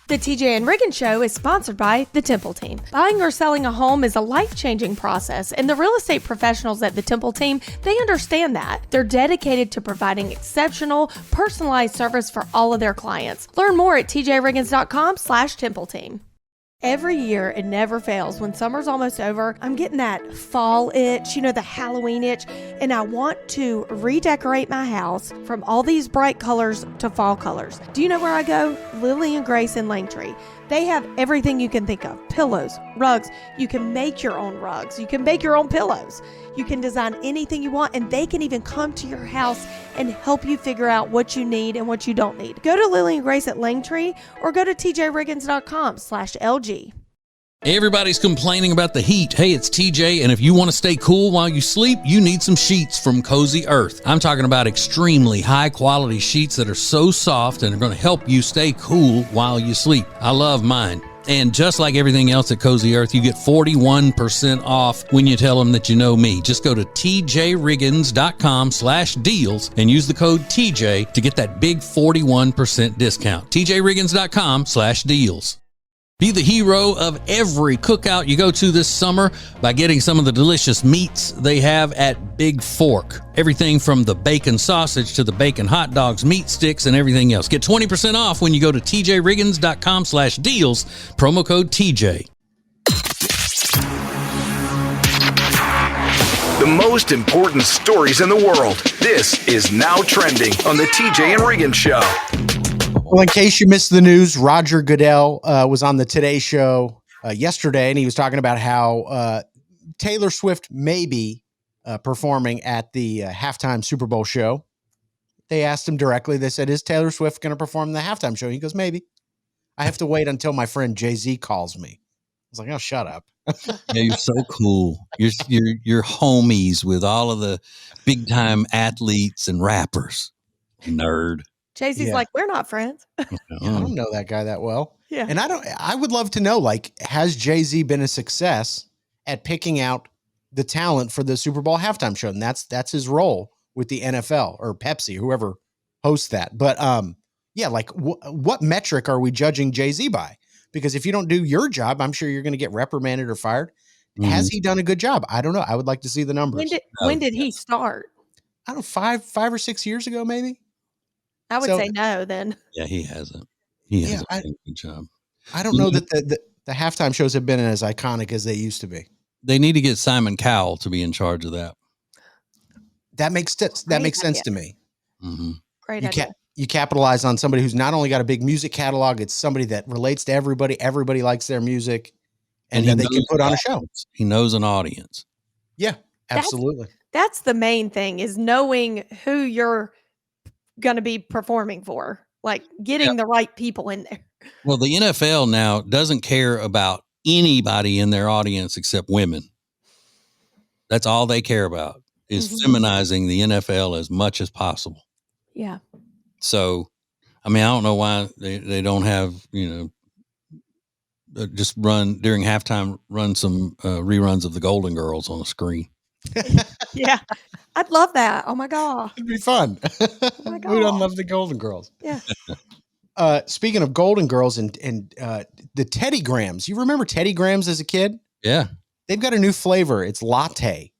The TJ and Riggins Show is sponsored by the Temple Team. Buying or selling a home is a life-changing process, and the real estate professionals at the Temple Team, they understand that. They're dedicated to providing exceptional, personalized service for all of their clients. Learn more at tjriggins.com/Temple Team. Every year, it never fails. When summer's almost over, I'm getting that fall itch, the Halloween itch, and I want to redecorate my house from all these bright colors to fall colors. Do you know where I go? Lily and Grace in Langtree. They have everything you can think of. Pillows, rugs. You can make your own rugs. You can make your own pillows. You can design anything you want, and they can even come to your house and help you figure out what you need and what you don't need. Go to Lily and Grace at Langtree or go to tjriggins.com/LG. Everybody's complaining about the heat. Hey, it's TJ, and if you want to stay cool while you sleep, you need some sheets from Cozy Earth. I'm talking about extremely high-quality sheets that are so soft and are going to help you stay cool while you sleep. I love mine. And just like everything else at Cozy Earth, you get 41% off when you tell them that you know me. Just go to tjriggins.com/deals and use the code TJ to get that big 41% discount. tjriggins.com/deals. Be the hero of every cookout you go to this summer by getting some of the delicious meats they have at Big Fork. Everything from the bacon sausage to the bacon hot dogs, meat sticks, and everything else. Get 20% off when you go to tjriggins.com/deals, promo code TJ. The most important stories in the world. This is Now Trending on the TJ and Riggins Show. Well, in case you missed the news, Roger Goodell was on the Today Show yesterday, and he was talking about how Taylor Swift may be performing at the halftime Super Bowl show. They asked him directly. They said, "Is Taylor Swift going to perform the halftime show?" He goes, "Maybe. I have to wait until my friend Jay-Z calls me." I was like, "Oh, shut up." Yeah, you're so cool. You're homies with all of the big time athletes and rappers. Nerd. Jay-Z's Yeah. like, we're not friends. I don't know that guy that well. Yeah. And I would love to know, like, has Jay-Z been a success at picking out the talent for the Super Bowl halftime show? And that's his role with the NFL or Pepsi, whoever hosts that. But yeah, like what metric are we judging Jay-Z by? Because if you don't do your job, I'm sure you're going to get reprimanded or fired. Has he done a good job? I don't know. I would like to see the numbers. When did he start? I don't know, 5 or 6 years ago, maybe. I would say no then. Yeah, he hasn't. He hasn't done a good job. I don't know that the halftime shows have been as iconic as they used to be. They need to get Simon Cowell to be in charge of that. That makes sense to me. Mm-hmm. Great idea. You capitalize on somebody who's not only got a big music catalog, it's somebody that relates to everybody. Everybody likes their music, and then they can put on a show. He knows an audience. Yeah, absolutely. That's the main thing, is knowing who you're going to be performing for, like getting the right people in there. Well, the NFL now doesn't care about anybody in their audience except women. That's all they care about, is feminizing the NFL as much as possible. Yeah. So, I mean, I don't know why they don't have, just during halftime, run some reruns of the Golden Girls on the screen. Yeah. I'd love that. Oh my God. It'd be fun. my Who doesn't God. love the Golden Girls? Yeah. Speaking of Golden Girls and the Teddy Grahams, you remember Teddy Grahams as a kid? Yeah. They've got a new flavor. It's latte.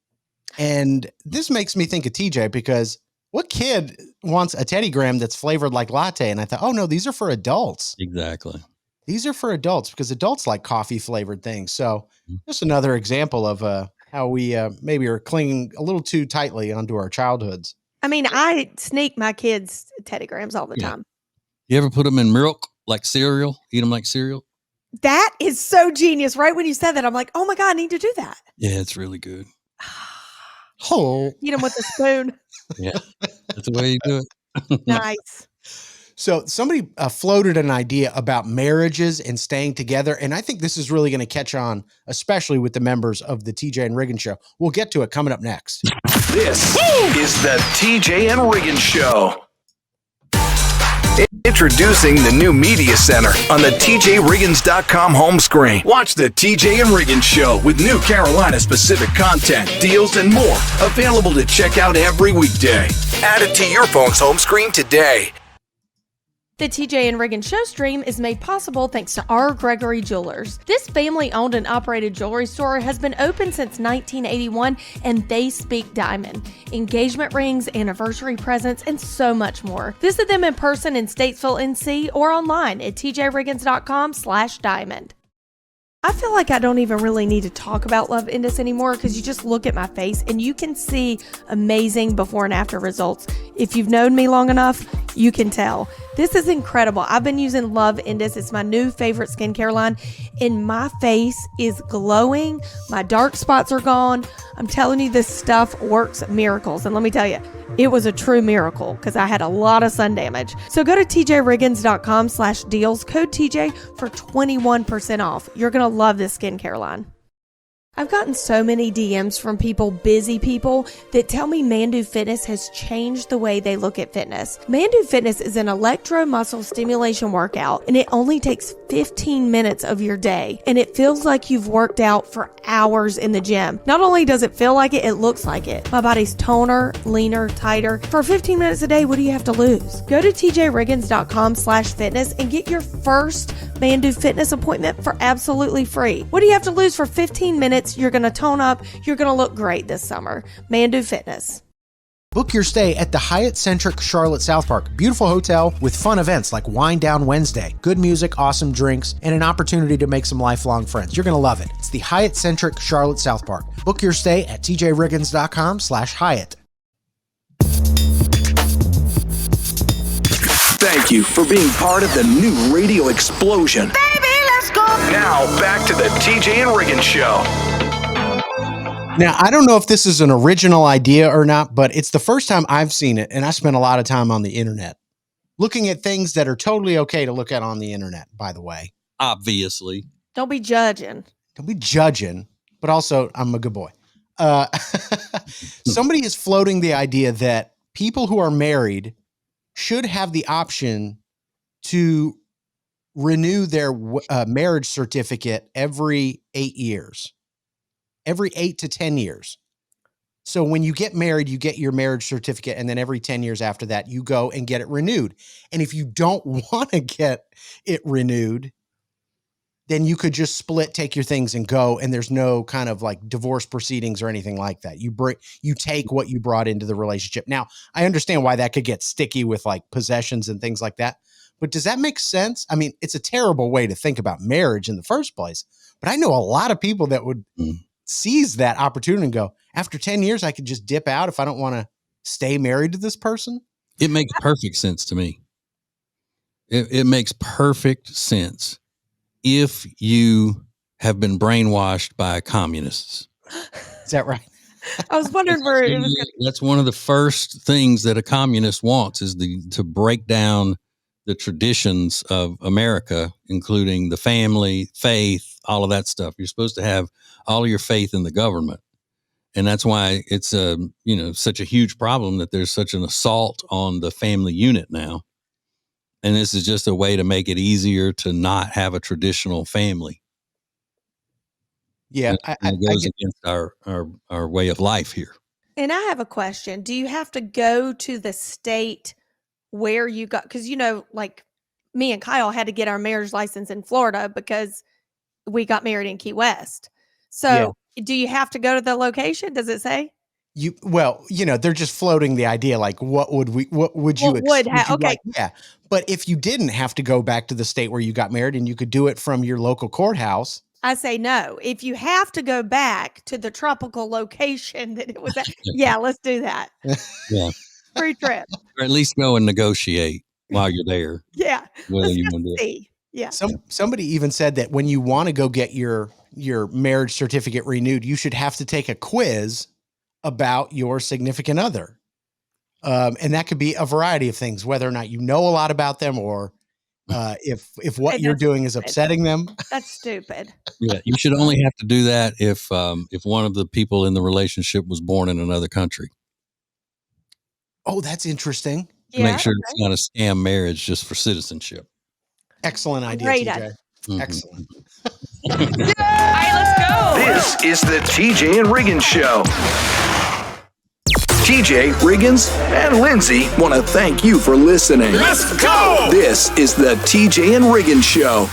And this makes me think of TJ, because what kid wants a Teddy Graham that's flavored like latte? And I thought, oh no, these are for adults. Exactly. These are for adults because adults like coffee flavored things. So just another example of how we maybe are clinging a little too tightly onto our childhoods. I mean, I sneak my kids Teddy Grahams all the time. You ever put them in milk like cereal? Eat them like cereal? That is so genius. Right when you said that, I'm like, oh my God, I need to do that. Yeah, it's really good. Oh, Eat them with a spoon. Yeah, that's the way you do it. Nice. So somebody floated an idea about marriages and staying together. And I think this is really going to catch on, especially with the members of the TJ and Riggins show. We'll get to it coming up next. This is the TJ and Riggins Show. Introducing the new Media Center on the TJRiggins.com home screen. Watch the TJ and Riggins Show with new Carolina-specific content, deals, and more. Available to check out every weekday. Add it to your phone's home screen today. The TJ and Riggins show stream is made possible thanks to R. Gregory Jewelers. This family-owned and operated jewelry store has been open since 1981, and they speak diamond. Engagement rings, anniversary presents, and so much more. Visit them in person in Statesville, NC, or online at tjriggins.com/diamond. I feel like I don't even really need to talk about Love Indus anymore, because you just look at my face and you can see amazing before and after results. If you've known me long enough, you can tell. This is incredible. I've been using Love Indus. It's my new favorite skincare line, and my face is glowing. My dark spots are gone. I'm telling you, this stuff works miracles. And let me tell you, it was a true miracle because I had a lot of sun damage. So go to tjriggins.com/deals, code TJ for 21% off. You're going to love this skincare line. I've gotten so many DMs from busy people, that tell me Mandu Fitness has changed the way they look at fitness. Mandu Fitness is an electro-muscle stimulation workout, and it only takes 15 minutes of your day, and it feels like you've worked out for hours in the gym. Not only does it feel like it, it looks like it. My body's toner, leaner, tighter. For 15 minutes a day, what do you have to lose? Go to tjriggins.com/fitness and get your first Mandu Fitness appointment for absolutely free. What do you have to lose for 15 minutes? You're going to tone up. You're going to look great this summer. Mandu Fitness. Book your stay at the Hyatt Centric Charlotte South Park. Beautiful hotel with fun events like Wine Down Wednesday, good music, awesome drinks, and an opportunity to make some lifelong friends. You're going to love it. It's the Hyatt Centric Charlotte South Park. Book your stay at tjriggins.com/Hyatt. Thank you for being part of the new radio explosion. Baby, let's go. Now, back to the TJ and Riggins Show. Now, I don't know if this is an original idea or not, but it's the first time I've seen it, and I spent a lot of time on the internet looking at things that are totally okay to look at on the internet, by the way. Obviously. Don't be judging. Don't be judging, but also I'm a good boy. Somebody is floating the idea that people who are married should have the option to renew their marriage certificate every 8 years, every 8 to 10 years. So when you get married, you get your marriage certificate, and then every 10 years after that, you go and get it renewed. And if you don't want to get it renewed, then you could just split, take your things and go. And there's no kind of like divorce proceedings or anything like that. You take what you brought into the relationship. Now, I understand why that could get sticky with like possessions and things like that. But does that make sense? I mean, it's a terrible way to think about marriage in the first place. But I know a lot of people that would seize that opportunity and go, after 10 years, I could just dip out if I don't want to stay married to this person. It makes perfect sense to me. It makes perfect sense if you have been brainwashed by communists. Is that right? I was wondering where it was. That's one of the first things that a communist wants is to break down the traditions of America, including the family, faith, all of that stuff. You're supposed to have all of your faith in the government. And that's why it's such a huge problem that there's such an assault on the family unit now. And this is just a way to make it easier to not have a traditional family. Yeah. And it goes against our way of life here. And I have a question. Do you have to go to the state where you got, because, like me and Kyle had to get our marriage license in Florida because we got married in Key West. So do you have to go to the location? Does it say? They're just floating the idea. Like, what would you expect? Okay. Yeah. But if you didn't have to go back to the state where you got married and you could do it from your local courthouse. I say no. If you have to go back to the tropical location that it was at, yeah, let's do that. Yeah. Free trip. Or at least go and negotiate while you're there. Yeah. Whether you want to do it. Yeah. Somebody even said that when you want to go get your marriage certificate renewed, you should have to take a quiz about your significant other. And that could be a variety of things, whether or not you know a lot about them or if what you're doing is upsetting them. That's stupid. Yeah, you should only have to do that if one of the people in the relationship was born in another country. Oh, that's interesting. Yeah, Make sure it's not a scam marriage just for citizenship. Excellent idea, Great TJ. idea. Mm-hmm. Excellent. All right, let's go. This is the TJ and Riggins Show. TJ, Riggins, and Lindsay want to thank you for listening. Let's go. This is the TJ and Riggins Show.